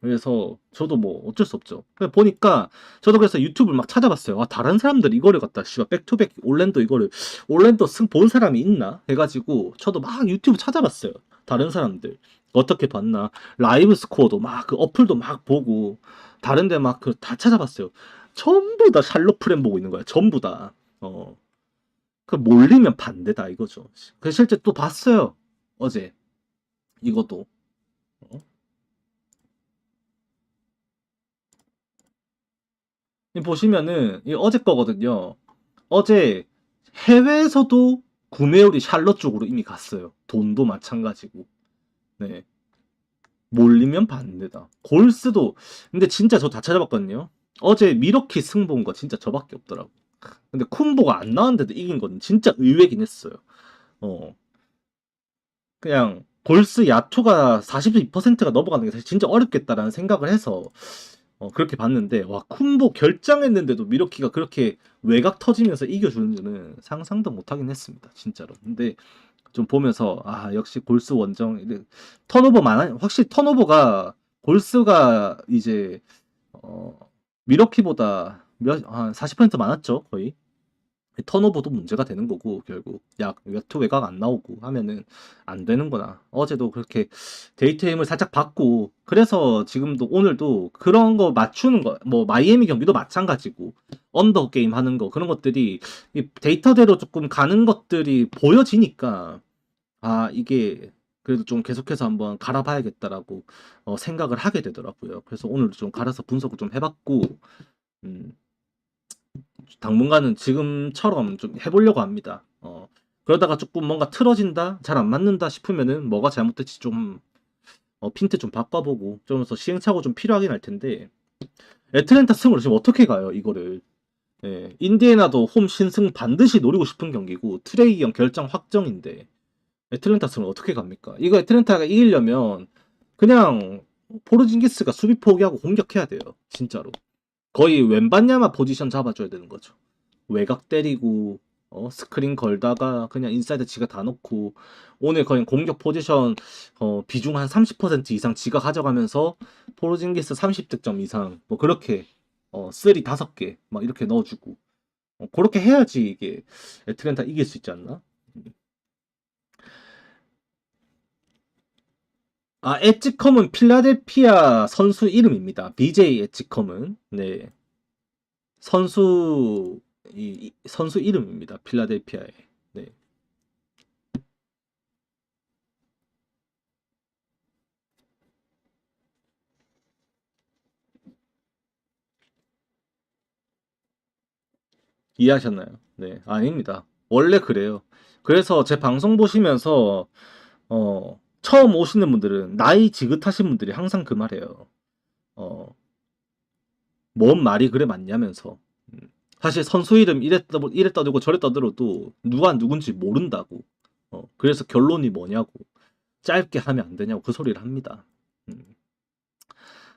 그래서 저도 뭐 어쩔 수 없죠. 보니까 저도 그래서 유튜브를 막 찾아봤어요. 아, 다른 사람들이 이거를 갖다 씨발 백투백 올랜도 승 본 사람이 있나 해가지고 저도 막 유튜브 찾아봤어요. 다른 사람들 어떻게 봤나 라이브 스코어도 막 그 어플도 막 보고 다른데 막 그 다 찾아봤어요. 전부 다 샬롯 프렘 보고 있는 거야. 전부 다. 그 몰리면 반대다 이거죠. 그 실제 또 봤어요. 어제 이것도. 어? 보시면은 이 어제 거거든요. 어제 해외에서도 구매율이 샬럿 쪽으로 이미 갔어요. 돈도 마찬가지고. 네. 몰리면 반대다. 골스도 근데 진짜 저 다 찾아봤거든요. 어제 미러키 승 본 거 진짜 저밖에 없더라고. 근데 쿤보가 안 나왔는데도 이긴 건 진짜 의외긴 했어요. 어. 그냥 골스 야투가 42%가 넘어가는 게 사실 진짜 어렵겠다라는 생각을 해서 그렇게 봤는데 와 쿤보 결장했는데도 미러키가 그렇게 외곽 터지면서 이겨주는 줄은 상상도 못하긴 했습니다. 진짜로. 근데 좀 보면서 아 역시 골스 원정 턴오버 많아 확실히 턴오버가 골스가 이제 어, 미러키보다 한 40% 많았죠 거의. 턴오버도 문제가 되는 거고 결국 야투 외곽 안 나오고 하면은 안 되는구나. 어제도 그렇게 데이트 힘을 살짝 받고 그래서 지금도 오늘도 그런 거 맞추는 거 뭐 마이애미 경기도 마찬가지고 언더 게임 하는 거 그런 것들이 이 데이터대로 조금 가는 것들이 보여지니까 아 이게 그래도 좀 계속해서 한번 갈아봐야겠다라고 생각을 하게 되더라고요. 그래서 오늘도 좀 갈아서 분석을 좀 해봤고 음, 당분간은 지금처럼 좀 해보려고 합니다. 그러다가 조금 뭔가 틀어진다, 잘 안 맞는다 싶으면은 뭐가 잘못됐지 좀 핀트 좀 바꿔보고 좀 더 시행착오 좀 필요하긴 할 텐데 애틀랜타 승으로 지금 어떻게 가요 이거를? 예, 인디애나도 홈 신승 반드시 노리고 싶은 경기고 트레이 형 결정 확정인데 애틀랜타 승을 어떻게 갑니까? 이거 애틀랜타가 이기려면 그냥 포르징기스가 수비 포기하고 공격해야 돼요. 진짜로. 거의 웬반야마 포지션 잡아줘야 되는 거죠. 외곽 때리고 스크린 걸다가 그냥 인사이드 지가 다 넣고 오늘 거의 공격 포지션 비중 한 30% 이상 지가 가져가면서 포르징기스 30득점 이상 뭐 그렇게 3 5개 막 이렇게 넣어주고 그렇게 해야지 이게 애틀랜타 이길 수 있지 않나? 아, 엣지컴은 필라델피아 선수 이름입니다. BJ 엣지컴은 네 선수 선수 이름입니다. 필라델피아에. 네. 이해하셨나요? 네, 아닙니다. 원래 그래요. 그래서 제 방송 보시면서 처음 오시는 분들은 나이 지긋하신 분들이 항상 그 말해요. 어, 뭔 말이 그래 맞냐면서. 음. 사실 선수 이름 이래 떠들고 저래 떠들어도 누가 누군지 모른다고. 그래서 결론이 뭐냐고. 짧게 하면 안 되냐고 그 소리를 합니다. 음.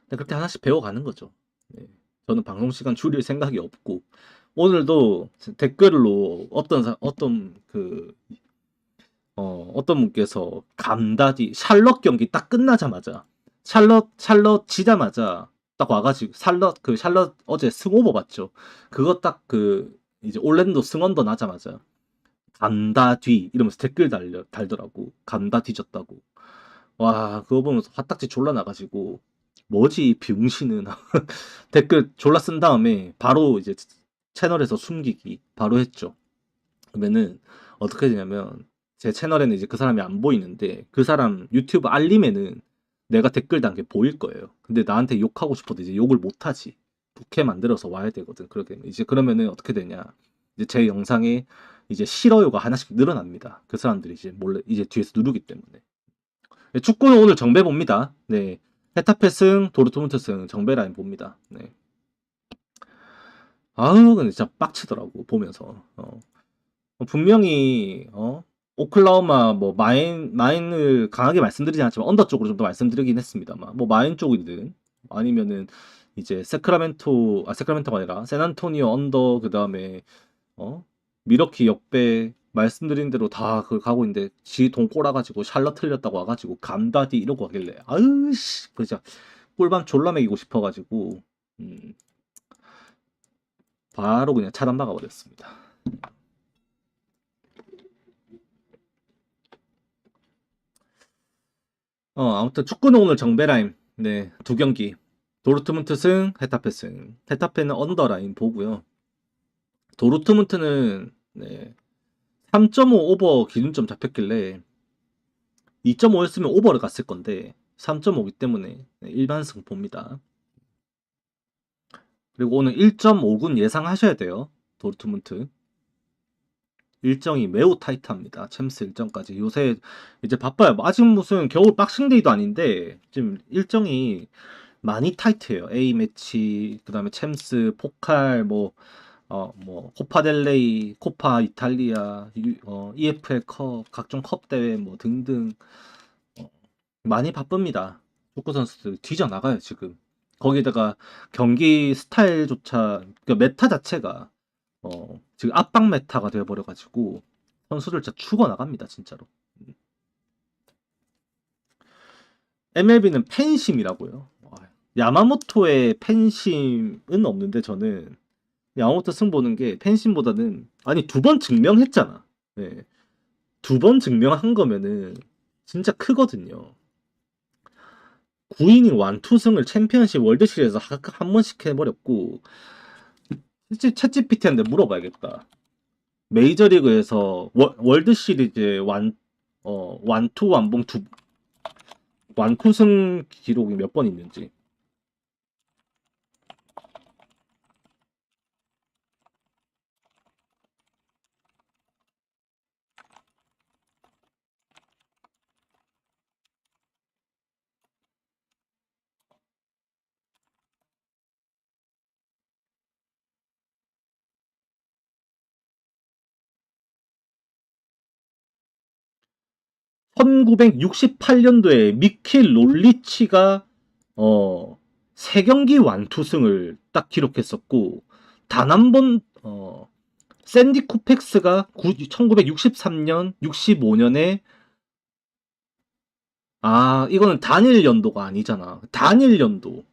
근데 그렇게 하나씩 배워가는 거죠. 네. 저는 방송 시간 줄일 생각이 없고 오늘도 댓글로 어떤 분께서 감다디 샬럿 경기 딱 끝나자마자 샬럿 지자마자 딱 와가지고 샬럿 어제 승오버 봤죠. 그거 딱 이제 올랜도 승언더 나자마자 감다뒤 이러면서 댓글 달더라고. 감다 뒤졌다고. 와 그거 보면서 화딱지 졸라 나가지고 뭐지 이 병신은 댓글 졸라 쓴 다음에 바로 이제 채널에서 숨기기 바로 했죠. 그러면은 어떻게 되냐면 제 채널에는 이제 그 사람이 안 보이는데 그 사람 유튜브 알림에는 내가 댓글 단 게 보일 거예요. 근데 나한테 욕하고 싶어도 이제 욕을 못 하지. 부캐 만들어서 와야 되거든. 그렇게 되면 이제 그러면은 어떻게 되냐? 이제 제 영상에 이제 싫어요가 하나씩 늘어납니다. 그 사람들이 이제 몰래 이제 뒤에서 누르기 때문에. 네, 축구는 오늘 정배 봅니다. 네. 헤타페 승, 도르트문트 승 정배 라인 봅니다. 네. 아우 근데 진짜 빡치더라고 보면서. 분명히 오클라호마 뭐 마인을 강하게 말씀드리지 않지만 언더 쪽으로 좀 더 말씀드리긴 했습니다만 뭐 마인 쪽이든 아니면은 이제 세크라멘토가 아니라 샌안토니오 언더 그다음에 미러키 역배 말씀드린 대로 다 그걸 가고 있는데 지 돈 꼬라가지고 샬럿 틀렸다고 와가지고 감다디 이러고 하길래 아으씨 진짜 꿀밤 졸라 먹이고 싶어가지고 음, 바로 그냥 차단 박아버렸습니다. 아무튼 축구는 오늘 정배라인. 네, 두 경기. 도르트문트 승, 헤타페 승. 헤타페는 언더라인 보고요. 도르트문트는 네, 3.5 오버 기준점 잡혔길래 2.5였으면 오버를 갔을 건데 3.5기 때문에 네, 일반승 봅니다. 그리고 오늘 1.5군 예상하셔야 돼요. 도르트문트. 일정이 매우 타이트합니다. 챔스 일정까지. 요새 이제 바빠요. 아직 무슨 겨울 박싱데이도 아닌데 지금 일정이 많이 타이트해요. A 매치, 그다음에 챔스, 포칼, 뭐 코파 델레이, 코파 이탈리아, EFL 컵, 각종 컵 대회 뭐 등등 어, 많이 바쁩니다. 축구 선수들 뒤져 나가요 지금. 거기다가 경기 스타일조차 그러니까 메타 자체가 지금 압박 메타가 되어버려가지고 선수들 진짜 죽어 나갑니다 진짜로. MLB는 팬심이라고요. 야마모토의 팬심은 없는데 저는 야마모토 승 보는 게 팬심보다는 아니 두 번 증명했잖아. 네. 두 번 증명한 거면은 진짜 크거든요. 9이닝 완투승을 챔피언십 월드 시리즈에서 한 번씩 해버렸고 챗GPT한테 물어봐야겠다. 메이저리그에서 월드 시리즈 완투 완봉 완투승 기록이 몇 번 있는지. 1968년도에 미킬 롤리치가 어, 3경기 완투승을 딱 기록했었고 단 한 번 샌디 쿠펙스가 1963년, 65년에 이거는 단일 연도가 아니잖아. 단일 연도.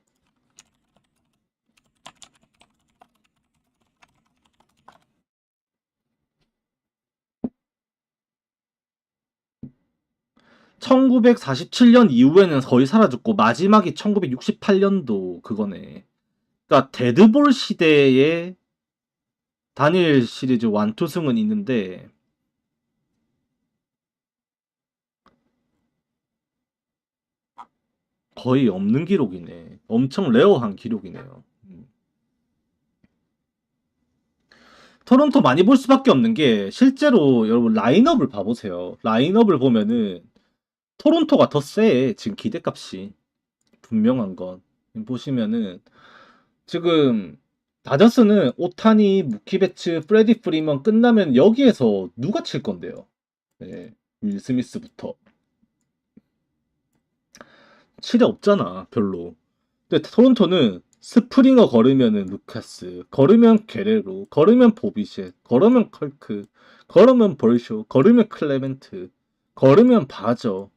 1947년 이후에는 거의 사라졌고 마지막이 1968년도 그거네. 그러니까 데드볼 시대에 단일 시리즈 완투승은 있는데 거의 없는 기록이네. 엄청 레어한 기록이네요. 토론토 많이 볼 수밖에 없는 게 실제로 여러분 라인업을 봐보세요. 라인업을 보면은 토론토가 더 세. 지금 기대값이 분명한 건 보시면은 지금 다저스는 오타니, 무키베츠, 프레디 프리먼 끝나면 여기에서 누가 칠 건데요? 네, 윌 스미스부터 칠에 없잖아 별로. 근데 토론토는 스프링어 걸으면은 루카스, 걸으면 게레로, 걸으면 보비셋, 걸으면 컬크, 걸으면 벌쇼, 걸으면 클레멘트, 걸으면 바저.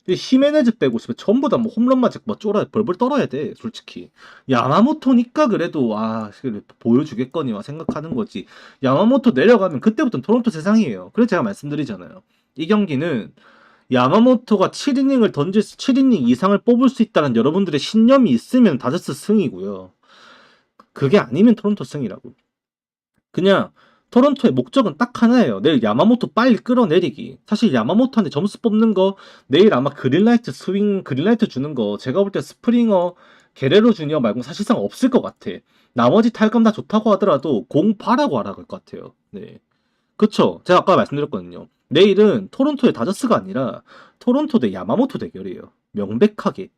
히메네즈 빼고 싶어. 전부 다 뭐 홈런 맞을 뭐 쫄아 벌벌 떨어야 돼 솔직히. 야마모토니까 그래도 그래, 보여주겠거니와 생각하는 거지. 야마모토 내려가면 그때부터는 토론토 세상이에요. 그래서 제가 말씀드리잖아요. 이 경기는 야마모토가 7이닝을 던질 7이닝 이상을 뽑을 수 있다는 여러분들의 신념이 있으면 다저스 승이고요. 그게 아니면 토론토 승이라고. 그냥 토론토의 목적은 딱 하나예요. 내일 야마모토 빨리 끌어내리기. 사실 야마모토한테 점수 뽑는 거 내일 아마 그린라이트 스윙 그린라이트 주는 거 제가 볼 때 스프링어 게레로 주니어 말고 사실상 없을 것 같아. 나머지 탈감 다 좋다고 하더라도 공 바라고 하라 그럴 것 같아요. 네. 그쵸. 제가 아까 말씀드렸거든요. 내일은 토론토의 다저스가 아니라 토론토 대 야마모토 대결이에요. 명백하게.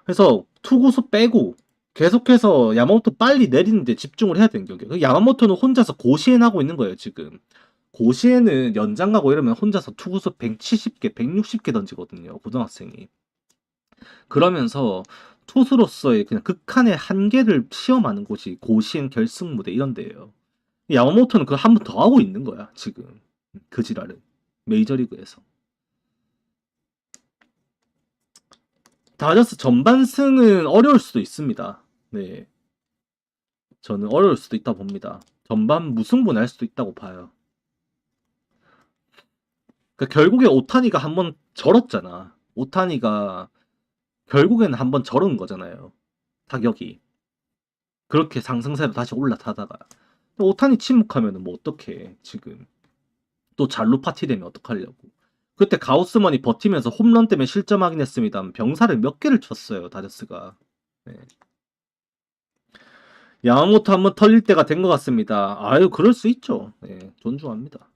그래서 투구수 빼고 계속해서 야마모토 빨리 내리는데 집중을 해야 되는 경기예요. 야마모토는 혼자서 고시엔하고 있는 거예요, 지금. 고시엔은 연장 가고 이러면 혼자서 투구수 170개, 160개 던지거든요, 고등학생이. 그러면서 투수로서의 그냥 극한의 한계를 시험하는 곳이 고시엔 결승 무대 이런 데예요. 야마모토는 그걸 한 번 더 하고 있는 거야, 지금. 그 지랄은. 메이저리그에서. 다저스 전반승은 어려울 수도 있습니다. 네. 저는 어려울 수도 있다 봅니다. 전반 무승부 날 수도 있다고 봐요. 그러니까 결국에 오타니가 한번 절었잖아. 오타니가 결국에는 한번 절은 거잖아요. 타격이. 그렇게 상승세로 다시 올라타다가. 오타니 침묵하면 뭐 어떡해, 지금. 또 잘루 파티 되면 어떡하려고. 그때 가우스먼이 버티면서 홈런 때문에 실점하긴 했습니다. 병사를 몇 개를 쳤어요, 다저스가. 네. 야마모토 한번 털릴 때가 된 것 같습니다. 아유, 그럴 수 있죠. 네, 존중합니다.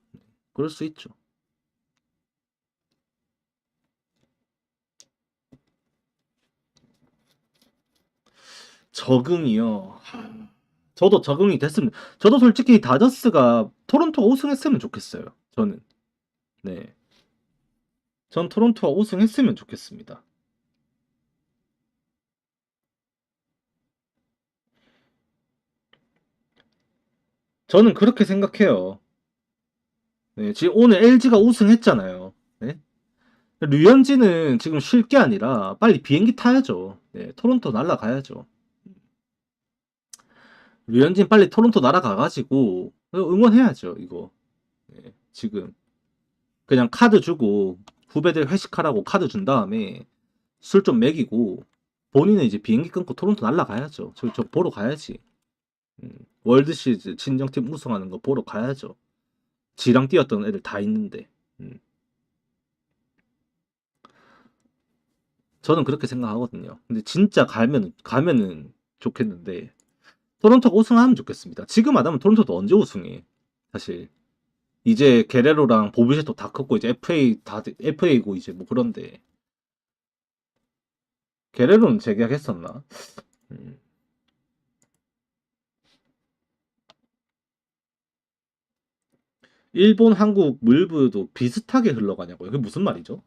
그럴 수 있죠. 적응이요. 저도 적응이 됐습니다. 저도 솔직히 다저스가 토론토가 우승했으면 좋겠어요. 저는. 네. 전 토론토가 우승했으면 좋겠습니다. 저는 그렇게 생각해요. 네, 지금 오늘 LG가 우승했잖아요. 네? 류현진은 지금 쉴 게 아니라 빨리 비행기 타야죠. 네, 토론토 날아가야죠. 류현진 빨리 토론토 날아가가지고 응원해야죠, 이거. 네, 지금 그냥 카드 주고 후배들 회식하라고 카드 준 다음에 술 좀 먹이고 본인은 이제 비행기 끊고 토론토 날아가야죠. 저 보러 가야지. 월드 시리즈 친정팀 우승하는 거 보러 가야죠. 지랑 뛰었던 애들 다 있는데. 저는 그렇게 생각하거든요. 근데 진짜 가면은 좋겠는데 토론토가 우승하면 좋겠습니다. 지금 안 하면 토론토도 언제 우승해? 사실 이제 게레로랑 보비셋도 다 컸고 이제 FA고 이제 뭐 그런데 게레로는 재계약했었나? 음. 일본, 한국 물부도 비슷하게 흘러가냐고요. 그게 무슨 말이죠?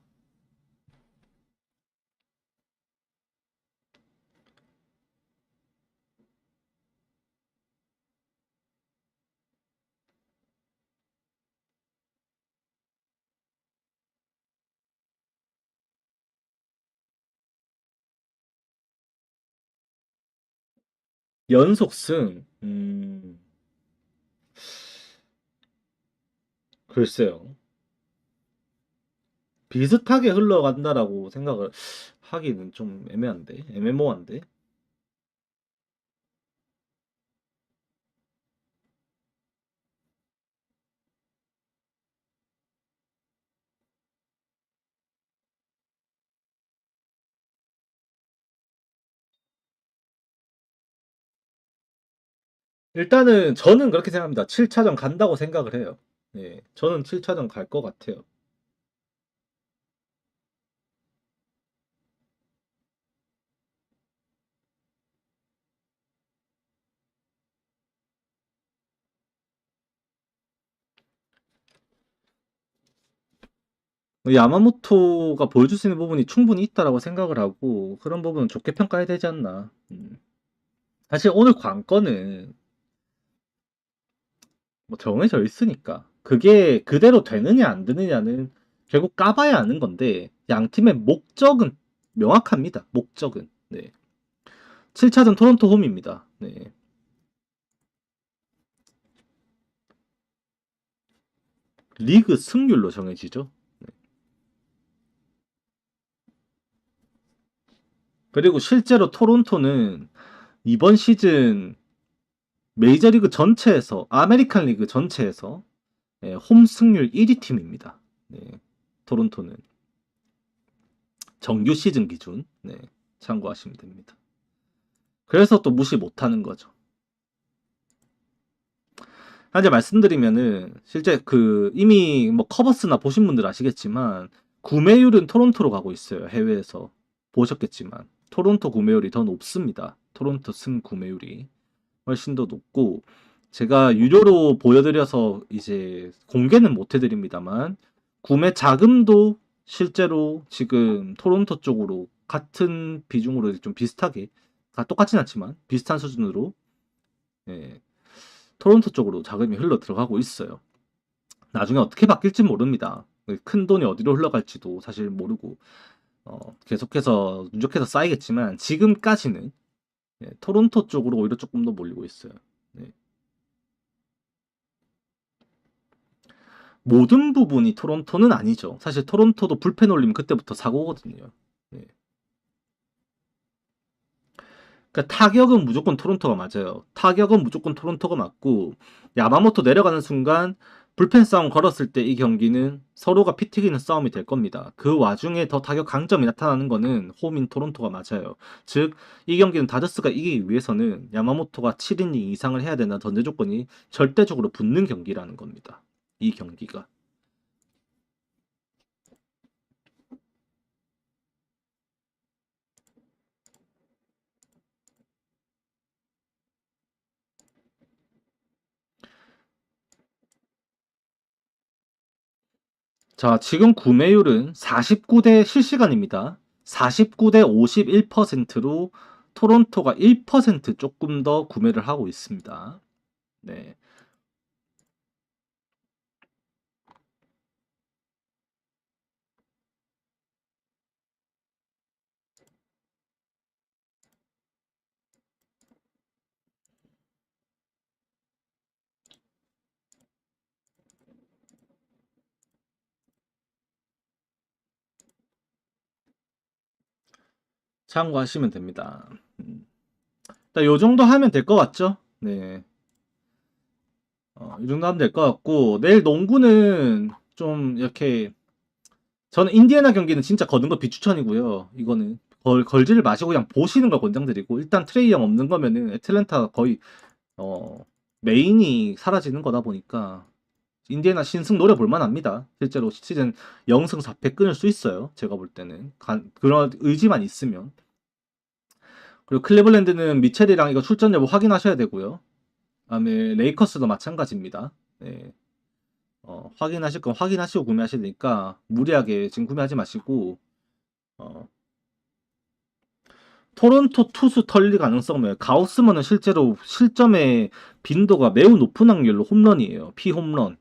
연속승. 글쎄요. 비슷하게 흘러간다라고 생각을 하기는 좀 애매한데, 애매모호한데. 일단은 저는 그렇게 생각합니다. 7차전 간다고 생각을 해요. 네, 저는 7차전 갈 것 같아요. 야마모토가 보여줄 수 있는 부분이 충분히 있다라고 생각을 하고 그런 부분은 좋게 평가해야 되지 않나. 사실 오늘 관건은 뭐 정해져 있으니까 그게 그대로 되느냐 안 되느냐는 결국 까봐야 아는 건데 양 팀의 목적은 명확합니다. 목적은. 네. 7차전 토론토 홈입니다. 네. 리그 승률로 정해지죠. 네. 그리고 실제로 토론토는 이번 시즌 메이저리그 전체에서 아메리칸 리그 전체에서 홈 승률 1위 팀입니다. 네. 토론토는 정규 시즌 기준. 네. 참고하시면 됩니다. 그래서 또 무시 못하는 거죠. 현재 말씀드리면은 실제 그 이미 뭐 커버스나 보신 분들 아시겠지만 구매율은 토론토로 가고 있어요. 해외에서 보셨겠지만 토론토 구매율이 더 높습니다. 토론토 승 구매율이 훨씬 더 높고 제가 유료로 보여드려서 이제 공개는 못 해드립니다만 구매 자금도 실제로 지금 토론토 쪽으로 같은 비중으로 좀 비슷하게 똑같진 않지만 비슷한 수준으로 예, 토론토 쪽으로 자금이 흘러 들어가고 있어요. 나중에 어떻게 바뀔지 모릅니다. 큰 돈이 어디로 흘러갈지도 사실 모르고 계속해서 누적해서 쌓이겠지만 지금까지는 토론토 쪽으로 오히려 조금 더 몰리고 있어요. 네. 모든 부분이 토론토는 아니죠. 사실 토론토도 불펜 올리면 그때부터 사고거든요. 네. 그러니까 타격은 무조건 토론토가 맞아요. 타격은 무조건 토론토가 맞고 야마모토 내려가는 순간 불펜 싸움 걸었을 때 이 경기는 서로가 피 튀기는 싸움이 될 겁니다. 그 와중에 더 타격 강점이 나타나는 거는 홈인 토론토가 맞아요. 즉 이 경기는 다저스가 이기기 위해서는 야마모토가 7이닝 이상을 해야 되는 전제 조건이 절대적으로 붙는 경기라는 겁니다. 이 경기가. 자, 지금 구매율은 49대 실시간입니다. 49대 51%로 토론토가 1% 조금 더 구매를 하고 있습니다. 네. 참고하시면 됩니다. 요 정도 하면 될 것 같죠? 네. 이 정도 하면 될 것 같고, 내일 농구는 좀 이렇게, 저는 인디애나 경기는 진짜 거는 거 비추천이고요. 이거는 걸지를 마시고 그냥 보시는 걸 권장드리고, 일단 트레이 형 없는 거면은 애틀랜타 거의, 어, 메인이 사라지는 거다 보니까, 인디애나 신승 노려볼 만합니다. 실제로 시즌 0승 4패 끊을 수 있어요. 제가 볼 때는. 그런 의지만 있으면. 그리고 클리블랜드는 미첼이랑 이거 출전 여부 확인하셔야 되고요. 그다음에 레이커스도 마찬가지입니다. 네. 확인하실 건 확인하시고 구매하셔야 되니까 무리하게 지금 구매하지 마시고 어, 토론토 투수 털릴 가능성은 가우스먼은 실제로 실점의 빈도가 매우 높은 확률로 홈런이에요. 피홈런.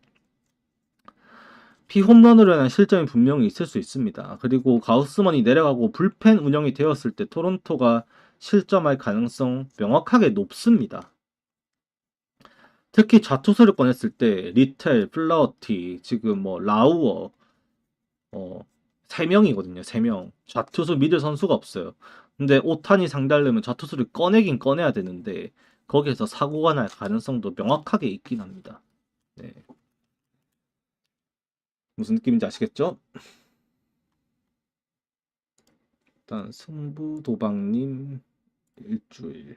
피홈런으로 인한 실점이 분명히 있을 수 있습니다. 그리고 가우스먼이 내려가고 불펜 운영이 되었을 때 토론토가 실점할 가능성 명확하게 높습니다. 특히 좌투수를 꺼냈을 때 리텔, 플라워티, 지금 뭐 라우어, 어, 3명이거든요. 3명. 좌투수 믿을 선수가 없어요. 근데 오탄이 상대하려면 좌투수를 꺼내긴 꺼내야 되는데 거기에서 사고가 날 가능성도 명확하게 있긴 합니다. 네. 무슨 느낌인지 아시겠죠? 일단 승부도박님 일주일.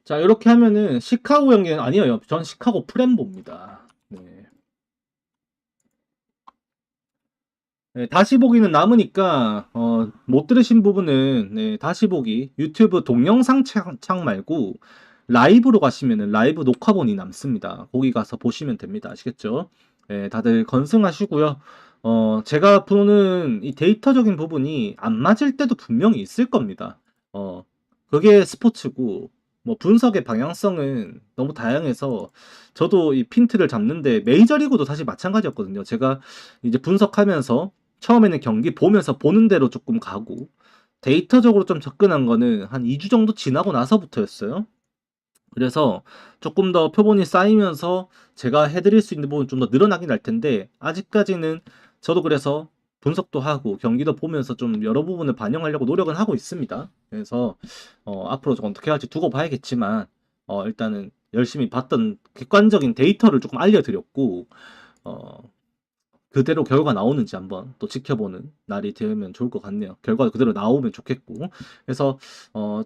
자, 이렇게 하면은 시카고 경기는 아니에요. 전 시카고 프렘보입니다. 네. 네, 다시 보기는 남으니까 못 들으신 부분은 네, 다시 보기 유튜브 동영상 창 말고 라이브로 가시면은 라이브 녹화본이 남습니다. 거기 가서 보시면 됩니다. 아시겠죠? 네, 다들 건승하시고요. 제가 보는 이 데이터적인 부분이 안 맞을 때도 분명히 있을 겁니다. 그게 스포츠고 뭐 분석의 방향성은 너무 다양해서 저도 이 핀트를 잡는데 메이저리그도 사실 마찬가지였거든요. 제가 이제 분석하면서 처음에는 경기 보면서 보는 대로 조금 가고 데이터적으로 좀 접근한 거는 한 2주 정도 지나고 나서부터였어요. 그래서 조금 더 표본이 쌓이면서 제가 해드릴 수 있는 부분 좀 더 늘어나긴 할 텐데 아직까지는 저도 그래서 분석도 하고 경기도 보면서 좀 여러 부분을 반영하려고 노력은 하고 있습니다. 그래서 앞으로 좀 어떻게 할지 두고 봐야겠지만 일단은 열심히 봤던 객관적인 데이터를 조금 알려드렸고 어, 그대로 결과가 나오는지 한번 또 지켜보는 날이 되면 좋을 것 같네요. 결과가 그대로 나오면 좋겠고. 그래서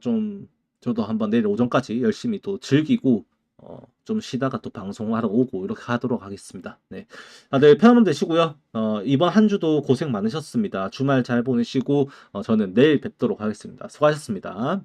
좀 저도 한번 내일 오전까지 열심히 또 즐기고 좀 쉬다가 또 방송하러 오고 이렇게 하도록 하겠습니다. 네. 다들 편안함 되시고요. 이번 한 주도 고생 많으셨습니다. 주말 잘 보내시고 저는 내일 뵙도록 하겠습니다. 수고하셨습니다.